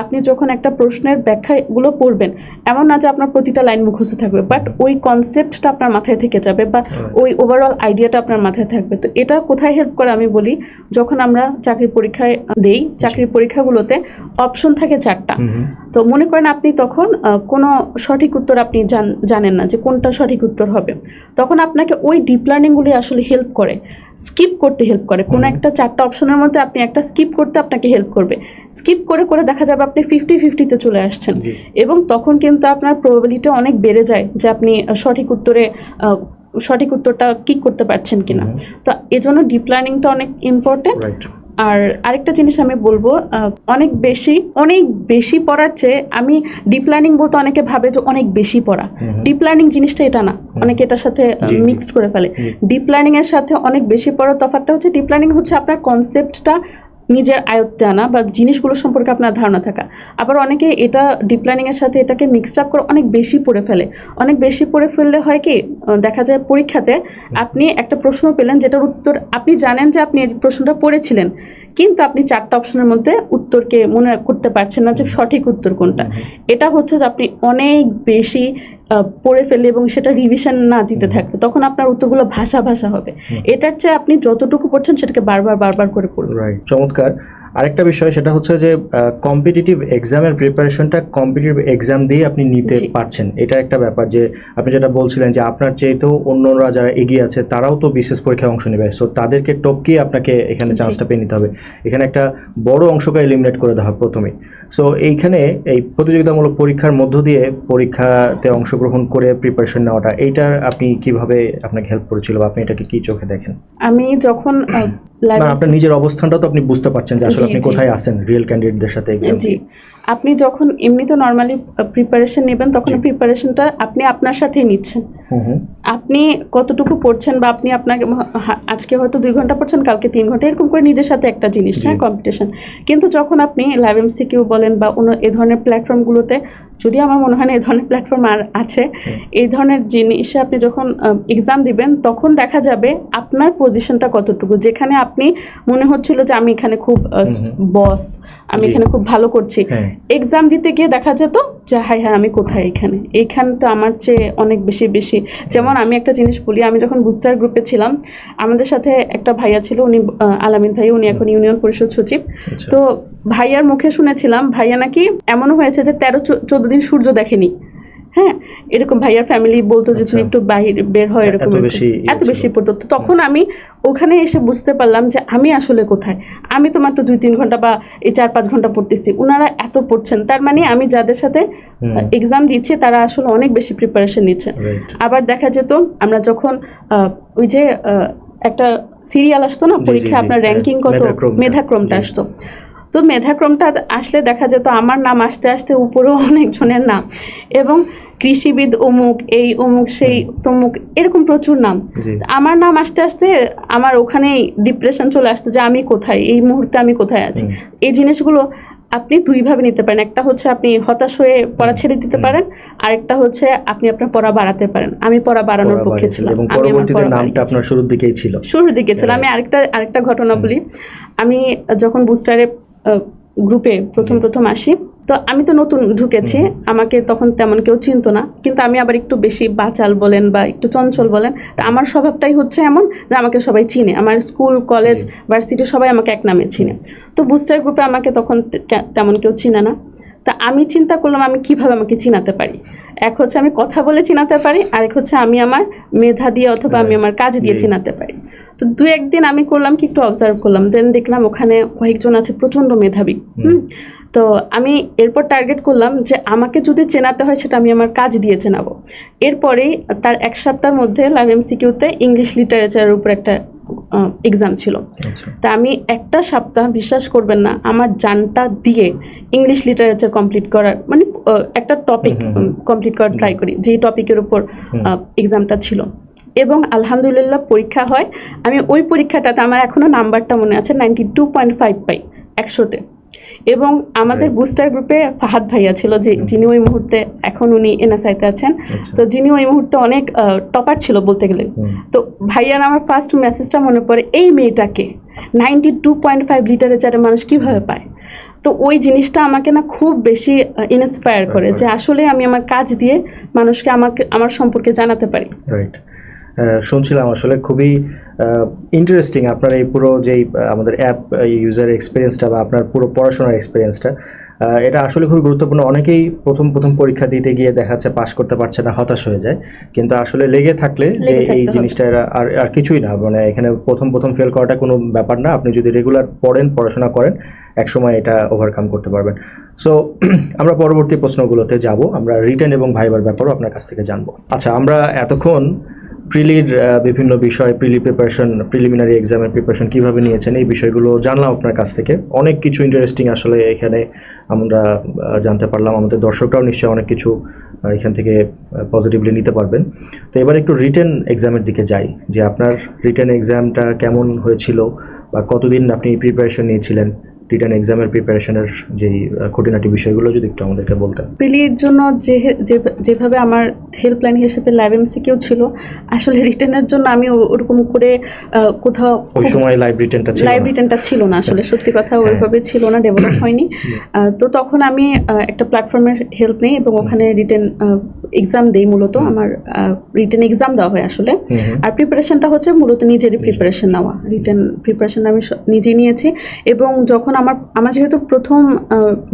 আপনি যখন একটা প্রশ্নের ব্যাখ্যাগুলো পড়বেন, এমন না যে আপনার প্রতিটা লাইন মুখস্থ থাকবে, বাট ওই কনসেপ্টটা আপনার মাথায় থেকে যাবে, বা ওই ওভারঅল আইডিয়াটা আপনার মাথায় থাকবে। তো এটা কোথায় হেল্প করে আমি বলি, যখন আমরা চাকরির পরীক্ষায় দেই, চাকরির পরীক্ষাগুলোতে অপশন থাকে 4টা। তো মনে করেন আপনি তখন কোনো সঠিক উত্তর আপনি জানেন না যে কোনটা সঠিক উত্তর হবে, তখন আপনাকে ওই ডিপ লার্নিংগুলি আসলে হেল্প করে, স্কিপ করতে হেল্প করে। কোনো একটা 4টা অপশনের মধ্যে আপনি একটা স্কিপ করতে আপনাকে হেল্প করবে। স্কিপ করে করে দেখা যাবে আপনি 50-50-তে চলে আসছেন, এবং তখন কিন্তু আপনার প্রবাবিলিটি অনেক বেড়ে যায় যে আপনি সঠিক উত্তরটা ক্লিক করতে পারছেন কিনা। তো এজন্য ডিপ লার্নিংটা অনেক ইম্পর্টেন্ট। আর আরেকটা জিনিস আমি বলবো, অনেক বেশি পড়ার চেয়ে, আমি ডিপ লার্নিং বলতে অনেকে ভাবে যে অনেক বেশি পড়া, ডিপ লার্নিং জিনিসটা এটা না, অনেকে এটার সাথে মিক্সড করে ফেলে। ডিপ লার্নিং এর সাথে অনেক বেশি পড়ার তফাৎটা হচ্ছে, ডিপ লার্নিং হচ্ছে আপনার কনসেপ্টটা নিজের আয়ত্তে আনা বা জিনিসগুলো সম্পর্কে আপনার ধারণা থাকা। আবার অনেকে এটা ডিপ লার্নিংয়ের সাথে এটাকে মিক্সড আপ করে অনেক বেশি পড়ে ফেলে। অনেক বেশি পড়ে ফেললে হয় কি, দেখা যায় পরীক্ষাতে আপনি একটা প্রশ্ন পেলেন যেটার উত্তর আপনি জানেন যে আপনি এই প্রশ্নটা পড়েছিলেন, কিন্তু আপনি 4টা অপশনের মধ্যে উত্তরকে মনে করতে পারছেন না যে সঠিক উত্তর কোনটা। এটা হচ্ছে যে আপনি অনেক বেশি পড়ে ফেলে এবং সেটা রিভিশন না দিতে থাকবে, তখন আপনার উত্তরগুলো ভাষা হবে। এটার চেয়ে আপনি যতটুকু পড়ছেন সেটাকে বারবার করে পড়ুন। রাইট, চমৎকার। আরেকটা বিষয় সেটা হচ্ছে যে কম্পিটিটিভ এক্সামের প্রিপারেশনটা কম্পিটিটিভ এক্সাম দিয়ে আপনি নিতে পারছেন, এটা একটা ব্যাপার। যে আপনি যেটা বলছিলেন যে আপনার চেয়েতেও অন্যরা যারা এগিয়ে আছে তারাও তো বিশেষ পরীক্ষায় অংশ নেবে, সো তাদেরকে টপকিয়ে আপনাকে এখানে চান্সটা পেয়ে নিতে হবে। এখানে একটা বড় অংশকে এলিমিনেট করে দেওয়া হয় প্রথমেই। সো এইখানে এই প্রতিযোগিতামূলক পরীক্ষার মধ্য দিয়ে পরীক্ষাতে অংশগ্রহণ করে প্রিপারেশন নেওয়াটা, এইটার আপনি কিভাবে আপনাকে হেল্প করেছিল বা আপনি এটাকে কি চোখে দেখেন? আমি যখন আপনার নিজের অবস্থানটা তো আপনি বুঝতে পারছেন যে আসলে আপনি কোথায় আছেন রিয়েল ক্যান্ডিডেটদের সাথে এক্সাম। জি, আপনি যখন এমনিতে নর্মালি প্রিপারেশন নেবেন, তখন প্রিপারেশনটা আপনি আপনার সাথেই নিচ্ছেন। আপনি কতটুকু পড়ছেন, বা আপনি আপনাকে আজকে হয়তো 2 ঘন্টা পড়ছেন, কালকে 3 ঘন্টা, এরকম করে নিজের সাথে একটা জিনিস, হ্যাঁ, কম্পিটিশন। কিন্তু যখন আপনি লাইভ এমসিকিউ বলেন বা অন্য এ ধরনের প্ল্যাটফর্মগুলোতে, যদি আমার মনে হয় না এই ধরনের প্ল্যাটফর্ম আর আছে, এই ধরনের জিনিসে আপনি যখন এক্সাম দিবেন, তখন দেখা যাবে আপনার পজিশনটা কতটুকু। যেখানে আপনি মনে হচ্ছিল যে আমি এখানে খুব বস আমি জি। এখানে খুব ভালো করছি, হ্যাঁ। এক্সাম দিতে গিয়ে দেখা যেত যে হাই হাই আমি কোথায়, এইখানে তো আমার চেয়ে অনেক বেশি। যেমন আমি একটা জিনিস বলি, আমি যখন বুস্টার গ্রুপে ছিলাম আমাদের সাথে একটা ভাইয়া ছিল, উনি আলামিন ভাই, উনি এখন ইউনিয়ন পরিষদ সচিব। আচ্ছা। তো ভাইয়ার মুখে শুনেছিলাম ভাইয়া নাকি এমনও হয়েছে যে 13-14 দিন সূর্য দেখেনি। হ্যাঁ, এরকম ভাইয়ার ফ্যামিলি বলতো যে তুমি আচ্ছা। একটু বাইরে বের হয়, এরকম এত বেশি এত বেশি পড়তো। তো তখন আমি ওখানে এসে বুঝতে পারলাম যে আমি আসলে কোথায়। আমি তো মাত্র 2-3 ঘন্টা বা এই 4-5 ঘন্টা পড়তেছি, ওনারা এত পড়ছেন, তার মানে আমি যাদের সাথে এক্সাম দিচ্ছি তারা আসলে অনেক বেশি প্রিপারেশন নিচ্ছে। Right. আবার দেখা যেত আমরা যখন ওই যে একটা সিরিয়াল আসতো না পরীক্ষা, আপনার র্যাঙ্কিং কত, মেধাক্রমটা আসতো। তো মেধাক্রমটা আসলে দেখা যেত আমার নাম আস্তে আস্তে উপরেও অনেকজনের নাম, এবং কৃষিবিদ অমুক, এই অমুক, সেই তমুক, এরকম প্রচুর নাম। আমার নাম আস্তে আস্তে আমার ওখানেই ডিপ্রেশন চলে আসতো যে আমি কোথায়, এই মুহূর্তে আমি কোথায় আছি। এই জিনিসগুলো আপনি দুইভাবে নিতে পারেন, একটা হচ্ছে আপনি হতাশ হয়ে পড়া ছেড়ে দিতে পারেন, আরেকটা হচ্ছে আপনি আপনার পড়া বাড়াতে পারেন। আমি পড়া বাড়ানোর পক্ষে ছিলাম, এবং আমি আমার পরবর্তীতে পড়া নামটা আপনার শুরুর দিকেই ছিল। শুরুর দিকে ছিল। আমি আরেকটা ঘটনা বলি। আমি যখন বুস্টারে গ্রুপে প্রথম আসি, তো আমি তো নতুন ঢুকেছি, আমাকে তখন তেমন কেউ চিনতো না, কিন্তু আমি আবার একটু বেশি বাচাল বলেন বা একটু চঞ্চল বলেন, তা আমার স্বভাবটাই হচ্ছে এমন যে আমাকে সবাই চিনে, আমার স্কুল কলেজ ভার্সিটি সবাই আমাকে এক নামে চিনে। তো বুস্টার গ্রুপে আমাকে তখন তেমন কেউ চিনে না। তা আমি চিন্তা করলাম আমি কিভাবে আমাকে চিনাতে পারি। এক হচ্ছে আমি কথা বলে চিনাতে পারি, আরেক হচ্ছে আমি আমার মেধা দিয়ে অথবা আমি আমার কাজ দিয়ে চিনাতে পারি। তো 2-1 দিন আমি করলাম কি, একটু অবজার্ভ করলাম, দেন দেখলাম ওখানে কয়েকজন আছে প্রচণ্ড মেধাবী। তো আমি এরপর টার্গেট করলাম যে আমাকে যদি চেনাতে হয় সেটা আমি আমার কাজ দিয়ে চেনাবো। এরপরেই তার 1 সপ্তাহের মধ্যে লাইভ এমসিকিউতে ইংলিশ লিটারেচারের উপর একটা এক্সাম ছিল। তা আমি একটা সপ্তাহ, বিশ্বাস করবেন না, আমার জানটা দিয়ে ইংলিশ লিটারেচার কমপ্লিট করার, মানে একটা টপিক কমপ্লিট করার ট্রাই করি, যে টপিকের উপর এক্সামটা ছিল। এবং আলহামদুলিল্লাহ পরীক্ষা হয়। আমি ওই পরীক্ষাটাতে আমার এখনো নাম্বারটা মনে আছে, 92.5 পাই 100-তে। এবং আমাদের বুস্টার গ্রুপে ফাহাদ ভাইয়া ছিল, যিনি ওই মুহূর্তে, এখন উনি এনএসআইতে আছেন, তো যিনি ওই মুহূর্তে অনেক টপার ছিল বলতে গেলে। তো ভাইয়ার আমার ফার্স্ট মেসেজটা মনে পড়ে, এই মেয়েটাকে 92.5 লিটারেচারে মানুষ কিভাবে পায়। তো ওই জিনিসটা আমাকে না খুব বেশি ইন্সপায়ার করে যে আসলে আমি আমার কাজ দিয়ে মানুষকে আমার সম্পর্কে জানাতে পারি। রাইট, শুনছিলাম আসলে খুবই ইন্টারেস্টিং আপনার এই পুরো যেই আমাদের অ্যাপ ইউজার এক্সপিরিয়েন্সটা বা আপনার পুরো পড়াশোনার এক্সপিরিয়েন্সটা, এটা আসলে খুবই গুরুত্বপূর্ণ। অনেকেই প্রথম পরীক্ষা দিতে গিয়ে দেখা যাচ্ছে পাশ করতে পারছে না, হতাশ হয়ে যায়, কিন্তু আসলে লেগে থাকলে যে এই জিনিসটা আর কিছুই না, মানে এখানে প্রথম ফেল করাটা কোনো ব্যাপার না। আপনি যদি রেগুলার পড়েন, পড়াশোনা করেন, একসময় এটা ওভারকাম করতে পারবেন। সো আমরা পরবর্তী প্রশ্নগুলোতে যাব, আমরা রিটেন এবং ভাইবার ব্যাপারও আপনার কাছ থেকে জানবো। আচ্ছা, আমরা এতক্ষণ প্রিলির বিভিন্ন বিষয়, প্রিলিমিনারি এক্সামের প্রিপারেশন কীভাবে নিয়েছেন এই বিষয়গুলো জানলাম আপনার কাছ থেকে। অনেক কিছু ইন্টারেস্টিং আসলে এখানে আমরা জানতে পারলাম, আমাদের দর্শকরাও নিশ্চয়ই অনেক কিছু এখান থেকে পজিটিভলি নিতে পারবেন। তো এবার একটু রিটেন এক্সামের দিকে যাই, যে আপনার রিটেন এক্সামটা কেমন হয়েছিল বা কতদিন আপনি প্রিপারেশন নিয়েছিলেন, রিটেন এক্সামের প্রিপারেশনের যেই খুঁটিনাটি বিষয়গুলো যদি একটু আমাদেরকে বলতেন। প্রিলির জন্য যেভাবে আমার হেল্পলাইন হিসেবে লাইভ এমসিকিউ ছিল, আসলে রিটেনের জন্য আমি ওরকম করে কোথাও ওই সময় লাইভ রিটেনটা ছিল না আসলে, সত্যি কথা ওইভাবে ছিল না, ডেভেলপ হয়নি। তো তখন আমি একটা প্ল্যাটফর্মের হেল্প নিই এবং ওখানে রিটেন এক্সাম দিই। মূলত আমার রিটেন এক্সাম দেওয়া হয় আসলে, আর প্রিপারেশনটা হচ্ছে মূলত নিজেরই প্রিপারেশন নেওয়া। রিটেন প্রিপারেশন আমি নিজেই নিয়েছি। এবং যখন আমার যেহেতু প্রথম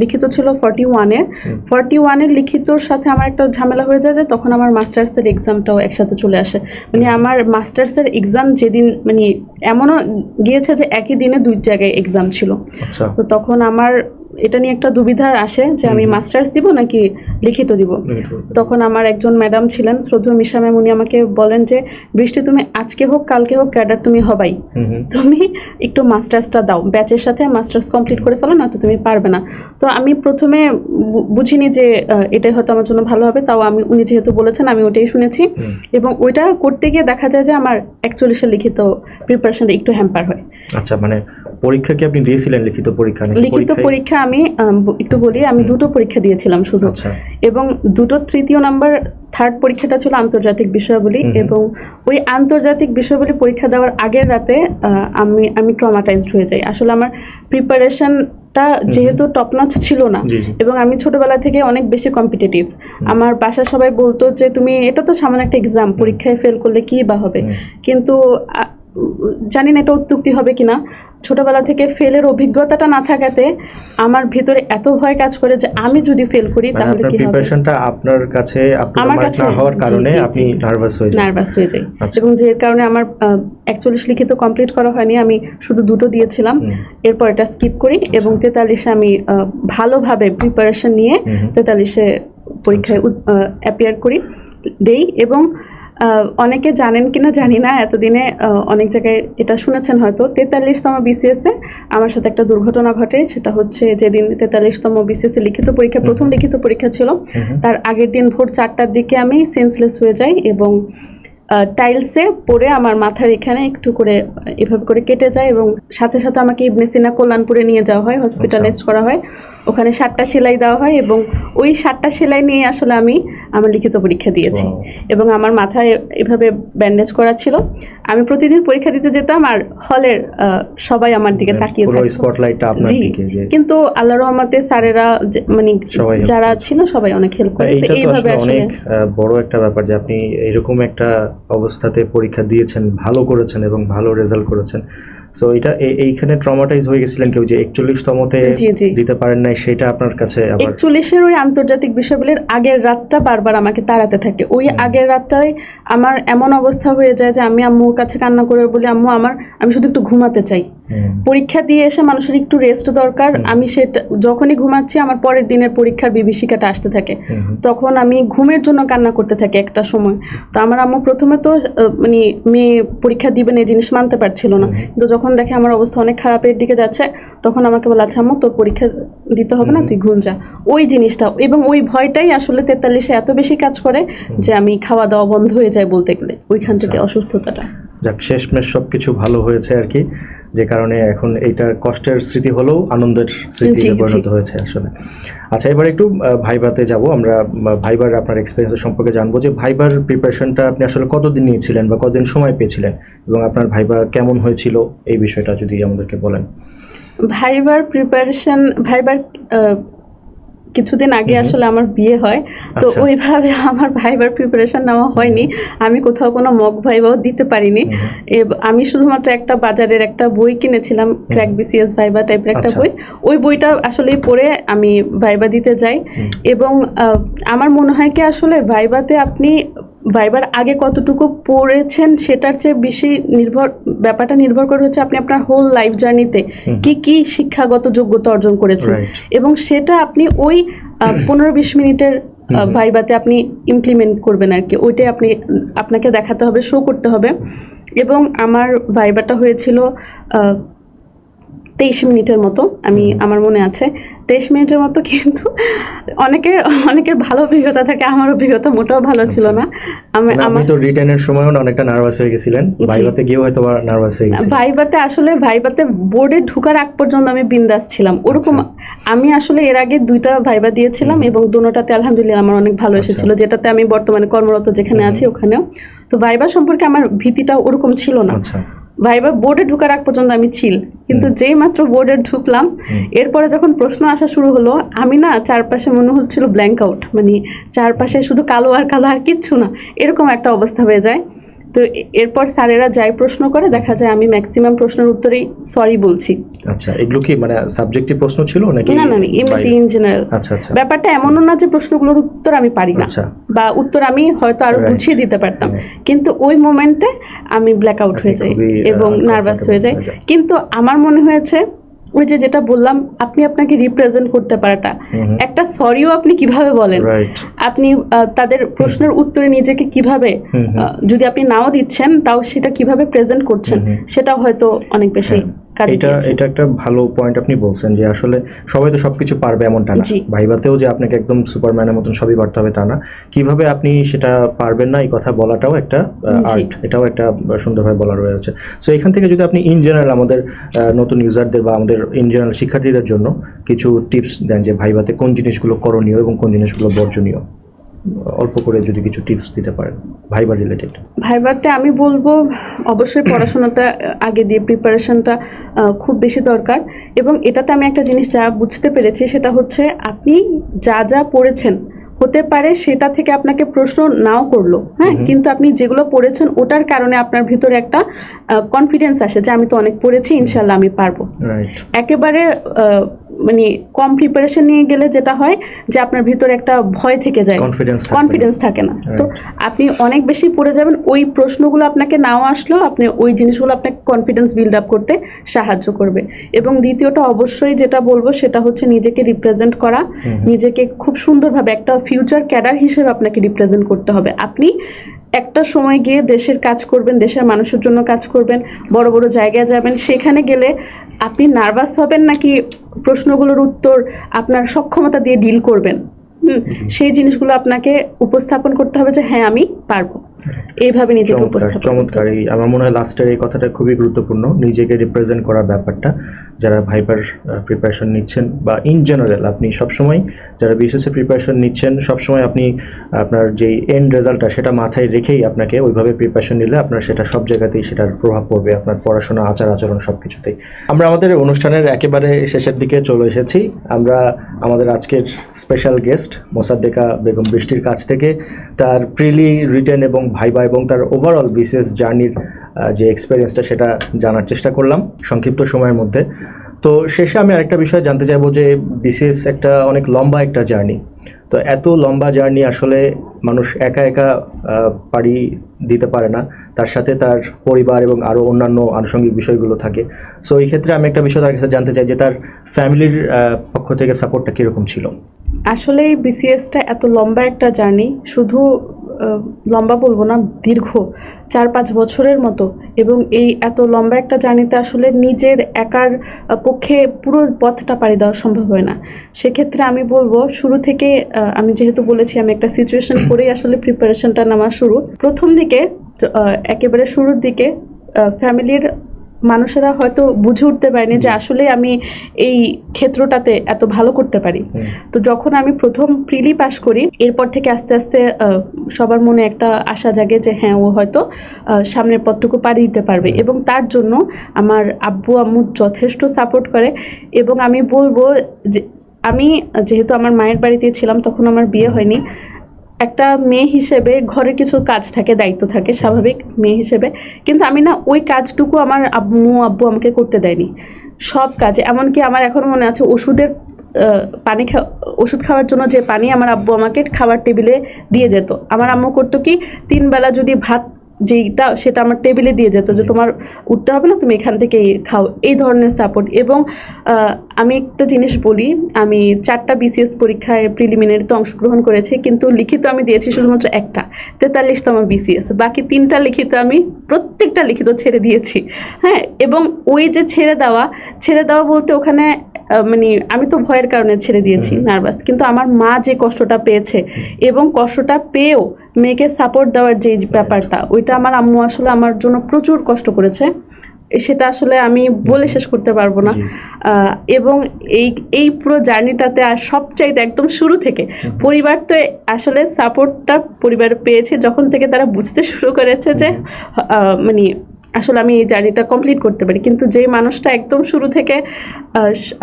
লিখিত ছিল 41-এর লিখিতর সাথে আমার একটা ঝামেলা হয়ে যায়, যে তখন আমার মাস্টার্সের এক্সামটাও একসাথে চলে আসে। মানে আমার মাস্টার্সের এক্সাম যেদিন, মানে এমনও গিয়েছে যে একই দিনে 2 জায়গায় এক্সাম ছিল। তো তখন আমার এটা নিয়ে একটা দুবিধা আসে যে আমি মাস্টার্স দিব নাকি লিখিত দিব। তখন আমার একজন ম্যাডাম ছিলেন, শ্রদ্ধেয় মিশা ম্যাম, উনি আমাকে বলেন যে বৃষ্টি, তুমি আজকে হোক কালকে হোক ক্যাডার তুমি হবাই, তুমি একটু মাস্টার্সটা দাও, ব্যাচের সাথে মাস্টার্স কমপ্লিট করে ফেলো, না তো তুমি পারবে না। তো আমি প্রথমে বুঝিনি যে এটাই হয়তো আমার জন্য ভালো হবে, তাও উনি যেহেতু বলেছেন আমি ওটাই শুনেছি। এবং ওইটা করতে গিয়ে দেখা যায় যে আমার 41-এর লিখিত প্রিপারেশনটা একটু হ্যাম্পার হয়। আচ্ছা, মানে পরীক্ষা কি আপনি দিয়েছিলেন লিখিত পরীক্ষা? লিখিত পরীক্ষা আমি একটু বলি, আমি 2টো পরীক্ষা দিয়েছিলাম শুধু। এবং তৃতীয় নাম্বার থার্ড পরীক্ষাটা ছিল আন্তর্জাতিক বিষয়াবলী, এবং ওই আন্তর্জাতিক বিষয়াবলী পরীক্ষা দেওয়ার আগের রাতে আমি ট্রমাটাইজড হয়ে যাই। আসলে আমার প্রিপারেশনটা যেহেতু টপ নচ ছিল না, এবং আমি ছোটবেলা থেকে অনেক বেশি কম্পিটিটিভ। আমার বাসার সবাই বলতো যে তুমি এটা তো সামান্য একটা এক্সাম, পরীক্ষায় ফেল করলে কি বা হবে, কিন্তু জানি না এটা উত্তুক্তি হবে কিনা, ছোটবেলা থেকে ফেলের অভিজ্ঞতাটা না থাকাতে আমার ভিতরে এত ভয় কাজ করে যে আমি যদি ফেল করি তাহলে কি হবে। প্রিপারেশনটা আপনার কাছে আপনার না হওয়ার কারণে আপনি নার্ভাস হয়ে যাই, এবং যে কারণে আমার 41 লিখিত কমপ্লিট করা হয়নি, আমি শুধু 2টো দিয়েছিলাম। এরপর এটা স্কিপ করি এবং 43-এ আমি ভালোভাবে প্রিপারেশন নিয়ে 43-এ পরীক্ষায় অ্যাপিয়ার করি, দেই। এবং অনেকে জানেন কিনা জানি না, এতদিনে অনেক জায়গায় এটা শুনেছেন হয়তো, 43তম বিসিএসে আমার সাথে একটা দুর্ঘটনা ঘটে। সেটা হচ্ছে যেদিন 43তম বিসিএসে লিখিত পরীক্ষা, প্রথম লিখিত পরীক্ষা ছিল, তার আগের দিন ভোর 4টার দিকে আমি সেন্সলেস হয়ে যাই এবং টাইলসে পড়ে আমার মাথার এখানে একটু করে এভাবে করে কেটে যায়, এবং সাথে সাথে আমাকে ইবনে সিনা কল্যাণপুরে নিয়ে যাওয়া হয়, হসপিটালাইজ করা হয়। ওখানে 7টা সেলাই দেওয়া হয় এবং ওই 7টা সেলাই নিয়ে আসলে আমি আমার লিখিত পরীক্ষা দিয়েছি। এবং আমার মাথায় এভাবে ব্যান্ডেজ করা ছিল। আমি প্রতিদিন পরীক্ষা দিতে যেতাম আর হলের সবাই আমার দিকে তাকিয়ে থাকতো, স্পটলাইটটা আপনার দিকে। কিন্তু আল্লাহর রহমতে স্যারেরা মানে যারা ছিল সবাই অনেক হেল্প করে। এইভাবে অনেক বড় একটা ব্যাপার যে আপনি এরকম একটা অবস্থাতে পরীক্ষা দিয়েছেন, ভালো করেছেন এবং ভালো রেজাল্ট করেছেন। সো এটা এইখানে ট্রমাটাইজ হয়ে গেছিলেন কেউ যে 41তমতে দিতে পারেন নাই, সেটা আপনার কাছে আবার 41-এর ওই আন্তর্জাতিক বিষয়াবলীর আগের রাতটা বারবার আমাকে তাড়াতে থাকে। ওই আগের রাতটাই আমার এমন অবস্থা হয়ে যায় যে আমি আম্মুর কাছে কান্না করে বলি, আম্মু আমি শুধু একটু ঘুমাতে চাই। পরীক্ষা দিয়ে এসে মানুষের একটু রেস্ট দরকার। আমি সেটা যখনই ঘুমাচ্ছি আমার পরের দিনের পরীক্ষার বিভীষিকাটা আসতে থাকে, তখন আমি ঘুমের জন্য কান্না করতে থাকি একটা সময়। তো আমার আম্মু প্রথমে তো মানে মেয়ে পরীক্ষা দিবেন এই জিনিস মানতে পারছিল না, কিন্তু যখন দেখে আমার অবস্থা অনেক খারাপের দিকে যাচ্ছে তখন আমাকে বলে, আচ্ছা আম্মু তোর পরীক্ষা দিতে হবে না, তুই ঘুম যা। ওই জিনিসটা এবং ওই ভয়টাই আসলে 43-এ এত বেশি কাজ করে যে আমি খাওয়া দাওয়া বন্ধ হয়ে যায় বলতে গেলে ওইখান থেকে অসুস্থতাটা। যাক, শেষমেশ সবকিছু ভালো হয়েছে আর কি, যে কারণে এখন এইটা কষ্টের স্মৃতি হলেও আনন্দের স্মৃতিতে পরিণত হয়েছে আসলে। আচ্ছা, এবার একটু ভাইভাতে যাব আমরা। ভাইবার আপনার এক্সপিরিয়েন্স সম্পর্কে জানবো, যে ভাইবার প্রিপারেশনটা আপনি আসলে কতদিন নিয়েছিলেন বা কতদিন সময় পেয়েছিলেন, এবং আপনার ভাইবা কেমন হয়েছিল এই বিষয়টা যদি আমাদেরকে বলেন। ভাইবার প্রিপারেশন, ভাইবার কিছুদিন আগে আসলে আমার বিয়ে হয়, তো ওইভাবে আমার ভাইবার প্রিপারেশন নেওয়া হয়নি। আমি কোথাও কোনো মক ভাইবাও দিতে পারিনি। আমি শুধুমাত্র একটা বাজারের একটা বই কিনেছিলাম, ক্র্যাক বিসিএস ভাইবা টাইপের একটা বই। ওই বইটা আসলে পড়ে আমি ভাইবা দিতে যাই। এবং আমার মনে হয় কি আসলে ভাইবাতে আপনি ভাইবার আগে কতটুকু পড়েছেন সেটার চেয়ে বেশি ব্যাপারটা নির্ভর করে হচ্ছে আপনি আপনার হোল লাইফ জার্নিতে কি কি শিক্ষাগত যোগ্যতা অর্জন করেছেন, এবং সেটা আপনি ওই 15-20 মিনিটের ভাইবাতে আপনি ইমপ্লিমেন্ট করবেন আর কি। ওইটাই আপনাকে দেখাতে হবে, শো করতে হবে। এবং আমার ভাইবাটা হয়েছিল 23 মিনিটের মতো, আমার মনে আছে 23 মিনিটের মতো। কিন্তু অনেকের ভালো অভিজ্ঞতা থাকে, আমার অভিজ্ঞতা মোটেও ভালো ছিল না। আমি তো রিটেনের সময়ও অনেকটা নার্ভাস হয়ে গেছিলেন, ভাইবাতে গিয়েও হয়তো নার্ভাস হয়ে গেছি। ভাইবাতে বোর্ডে ঢোকার আগ পর্যন্ত আমি বিন্দাস ছিলাম ওরকম। আমি আসলে এর আগে 2টা ভাইবা দিয়েছিলাম এবং দুটোটাতে আলহামদুলিল্লাহ আমার অনেক ভালো এসেছিল, যেটাতে আমি বর্তমানে কর্মরত যেখানে আছি ওখানেও। তো ভাইবা সম্পর্কে আমার ভীতিটা ওরকম ছিল না। ভাইবা বোর্ডে ঢোকার আগ পর্যন্ত আমি ছিল, কিন্তু যেই মাত্র বোর্ডে ঢুকলাম এরপরে যখন প্রশ্ন আসা শুরু হলো, আমি না চারপাশে মনে হচ্ছিল ব্ল্যাঙ্ক আউট, মানে চারপাশে শুধু কালো আর কালো আর কিচ্ছু না, এরকম একটা অবস্থা হয়ে যায়। তো এরপর স্যারেরা যাই প্রশ্ন করে দেখা যায় আমি ম্যাক্সিমাম প্রশ্নের উত্তরেই সরি বলছি। আচ্ছা, এগুলো কি মানে সাবজেক্টিভ প্রশ্ন ছিল নাকি? না, এমনিতে ইন জেনারেল। আচ্ছা, ব্যাপারটা এমনও না যে প্রশ্নগুলোর উত্তর আমি পারি না, বা উত্তর আমি হয়তো আরো গুছিয়ে দিতে পারতাম, কিন্তু ওই মোমেন্টে আমি ব্ল্যাক আউট হয়ে যাই এবং নার্ভাস হয়ে যাই। কিন্তু আমার মনে হয়েছে ওই যেটা বললাম, আপনি আপনাকে রিপ্রেজেন্ট করতে পারাটা, একটা সরিও আপনি কিভাবে বলেন, আপনি তাদের প্রশ্নের উত্তরে নিজেকে কিভাবে, যদি আপনি নাও দিচ্ছেন তাও সেটা কিভাবে প্রেজেন্ট করছেন, সেটাও হয়তো অনেক বেশি কাজে এটা দিয়েছে। এটা একটা ভালো পয়েন্ট আপনি বলছেন যে আসলে সবাই তো সবকিছু পারবে এমনটা না। জি। ভাইভাতেও যে আপনাকে একদম সুপারম্যানের মতন সবই পারতে হবে তা না। কিভাবে আপনি সেটা পারবেন না এই কথা বলাটাও একটা জি। আর্ট, এটাও একটা সুন্দরভাবে বলা রয়েছে। সো এখান থেকে যদি আপনি ইন জেনারেল আমাদের নতুন ইউজারদের বা আমাদের ইন জেনারেল শিক্ষার্থীদের জন্য কিছু টিপস দেন যে ভাইভাতে কোন জিনিসগুলো করণীয় এবং কোন জিনিসগুলো বর্জনীয়, অল্প করে যদি কিছু টিপস দিতে পারেন ভাইবা রিলেটেড। ভাইভাতে আমি বলবো অবশ্যই পড়াশোনাটা আগে দিয়ে প্রিপারেশনটা খুব বেশি দরকার। এবং এটাতে আমি একটা জিনিস যা বুঝতে পেরেছি সেটা হচ্ছে আপনি যা যা পড়েছেন হতে পারে সেটা থেকে আপনাকে প্রশ্ন নাও করলো, হ্যাঁ, কিন্তু আপনি যেগুলো পড়েছেন ওটার কারণে আপনার ভিতরে একটা কনফিডেন্স আসে যে আমি তো অনেক পড়েছি, ইনশাল্লাহ আমি পারবো। রাইট। একেবারে মানে কম প্রিপারেশন নিয়ে গেলে যেটা হয় যে আপনার ভিতরে একটা ভয় থেকে যায়, কনফিডেন্স থাকে না। তো আপনি অনেক বেশি পড়ে যাবেন, ওই প্রশ্নগুলো আপনাকে নাও আসলেও আপনি ওই জিনিসগুলো আপনাকে কনফিডেন্স বিল্ড আপ করতে সাহায্য করবে। এবং দ্বিতীয়টা অবশ্যই যেটা বলবো সেটা হচ্ছে নিজেকে রিপ্রেজেন্ট করা, নিজেকে খুব সুন্দরভাবে একটা ফিউচার ক্যাডার হিসেবে আপনাকে রিপ্রেজেন্ট করতে হবে। আপনি একটা সময় গিয়ে দেশের কাজ করবেন, দেশের মানুষের জন্য কাজ করবেন, বড় বড় জায়গায় যাবেন, সেখানে গেলে আপনি নার্ভাস হবেন নাকি প্রশ্নগুলোর উত্তর আপনার সক্ষমতা দিয়ে ডিল করবেন, সেই জিনিসগুলো আপনাকে উপস্থাপন করতে হবে যে হ্যাঁ আমি পারবো, এইভাবে নিজেকে উপস্থাপন। চমৎকার। আমার মনে হয় লাস্টের এই কথাটা খুবই গুরুত্বপূর্ণ, নিজেকে রিপ্রেজেন্ট করার ব্যাপারটা। যারা ভাইবার প্রিপারেশন নিচ্ছেন বা ইন জেনারেল আপনি সবসময় যারা বিসিএস প্রিপারেশন নিচ্ছেন সবসময় আপনি আপনার যেই এন্ড রেজাল্টটা সেটা মাথায় রেখেই আপনাকে ওইভাবে প্রিপারেশন নিলে আপনার সেটা সব জায়গাতেই সেটার প্রভাব পড়বে, আপনার পড়াশোনা, আচার আচরণ সব কিছুতেই। আমরা আমাদের অনুষ্ঠানের একেবারে শেষের দিকে চলে এসেছি। আমরা আমাদের আজকের স্পেশাল গেস্ট মোসাদ্দেকা বেগম বৃষ্টির কাছ থেকে তার প্রিলি, রিটেন এবং ভাইবা এবং তার ওভারঅল বিসিএস জার্নির যে এক্সপিরিয়েন্সটা সেটা জানার চেষ্টা করলাম সংক্ষিপ্ত সময়ের মধ্যে। তো শেষে আমি আরেকটা বিষয় জানতে চাইবো যে বিসিএস একটা অনেক লম্বা একটা জার্নি। তো এত লম্বা জার্নি আসলে মানুষ একা একা পাড়ি দিতে পারে না, তার সাথে তার পরিবার এবং আরও অন্যান্য আনুষঙ্গিক বিষয়গুলো থাকে। সো এই ক্ষেত্রে আমি একটা বিষয় তার কাছে জানতে চাই যে তার ফ্যামিলির পক্ষ থেকে সাপোর্টটা কীরকম ছিল। আসলে বিসিএসটা এত লম্বা একটা জার্নি, শুধু লম্বা বলবো না, দীর্ঘ 4-5 বছরের মতো। এবং এই এত লম্বা একটা জার্নিতে আসলে নিজের একার পক্ষে পুরো পথটা পাড়ি দেওয়া সম্ভব হয় না। সেক্ষেত্রে আমি বলবো শুরু থেকে, আমি যেহেতু বলেছি আমি একটা সিচুয়েশন করেই আসলে প্রিপারেশনটা নেওয়া শুরু। প্রথম দিকে একেবারে শুরুর দিকে ফ্যামিলির মানুষেরা হয়তো বুঝে উঠতে পারেনি যে আসলে আমি এই ক্ষেত্রটাতে এত ভালো করতে পারি। তো যখন আমি প্রথম প্রিলি পাস করি, এরপর থেকে আস্তে আস্তে সবার মনে একটা আশা জাগে যে হ্যাঁ ও হয়তো সামনের পথটুকু পাড়ি দিতে পারবে। এবং তার জন্য আমার আব্বু আম্মু যথেষ্ট সাপোর্ট করে। এবং আমি বলবো যে আমি যেহেতু আমার মায়ের বাড়িতে ছিলাম, তখন আমার বিয়ে হয়নি, একটা মেয়ে হিসেবে ঘরের কিছু কাজ থাকে, দায়িত্ব থাকে, স্বাভাবিক মেয়ে হিসেবে। কিন্তু আমি না ওই কাজটুকু আমার আব্বু আমাকে করতে দেয়নি, সব কাজে। এমনকি আমার এখনো মনে আছে ওষুধ খাওয়ার জন্য যে পানি আমার আব্বু আমাকে খাবার টেবিলে দিয়ে যেত। আমার আম্মু করতো কি, 3 বেলা যদি ভাত যেটা সেটা আমার টেবিলে দিয়ে যেত যে তোমার উঠতে হবে না, তুমি এখান থেকে খাও, এই ধরনের সাপোর্ট। এবং আমি একটা জিনিস বলি, আমি 4টা বিসিএস পরীক্ষায় প্রিলিমিনারিতে অংশগ্রহণ করেছি, কিন্তু লিখিত আমি দিয়েছি শুধুমাত্র একটা, 43তম বিসিএস। বাকি 3টা লিখিত আমি প্রত্যেকটা লিখিত ছেড়ে দিয়েছি, হ্যাঁ। এবং ওই যে ছেড়ে দেওয়া বলতে ওখানে মানে আমি তো ভয়ের কারণে ছেড়ে দিয়েছি, নার্ভাস, কিন্তু আমার মা যে কষ্টটা পেয়েছে এবং কষ্টটা পেয়েও মেয়েকে সাপোর্ট দেওয়ার যে ব্যাপারটা, ওইটা আমার আম্মু আসলে আমার জন্য প্রচুর কষ্ট করেছে, সেটা আসলে আমি বলে শেষ করতে পারবো না। এবং এই পুরো জার্নিটাতে আর সবচাইতে একদম শুরু থেকে পরিবার তো আসলে সাপোর্টটা পরিবার পেয়েছে যখন থেকে তারা বুঝতে শুরু করেছে যে মানে আসলে আমি এই জার্নিটা কমপ্লিট করতে পারি। কিন্তু যেই মানুষটা একদম শুরু থেকে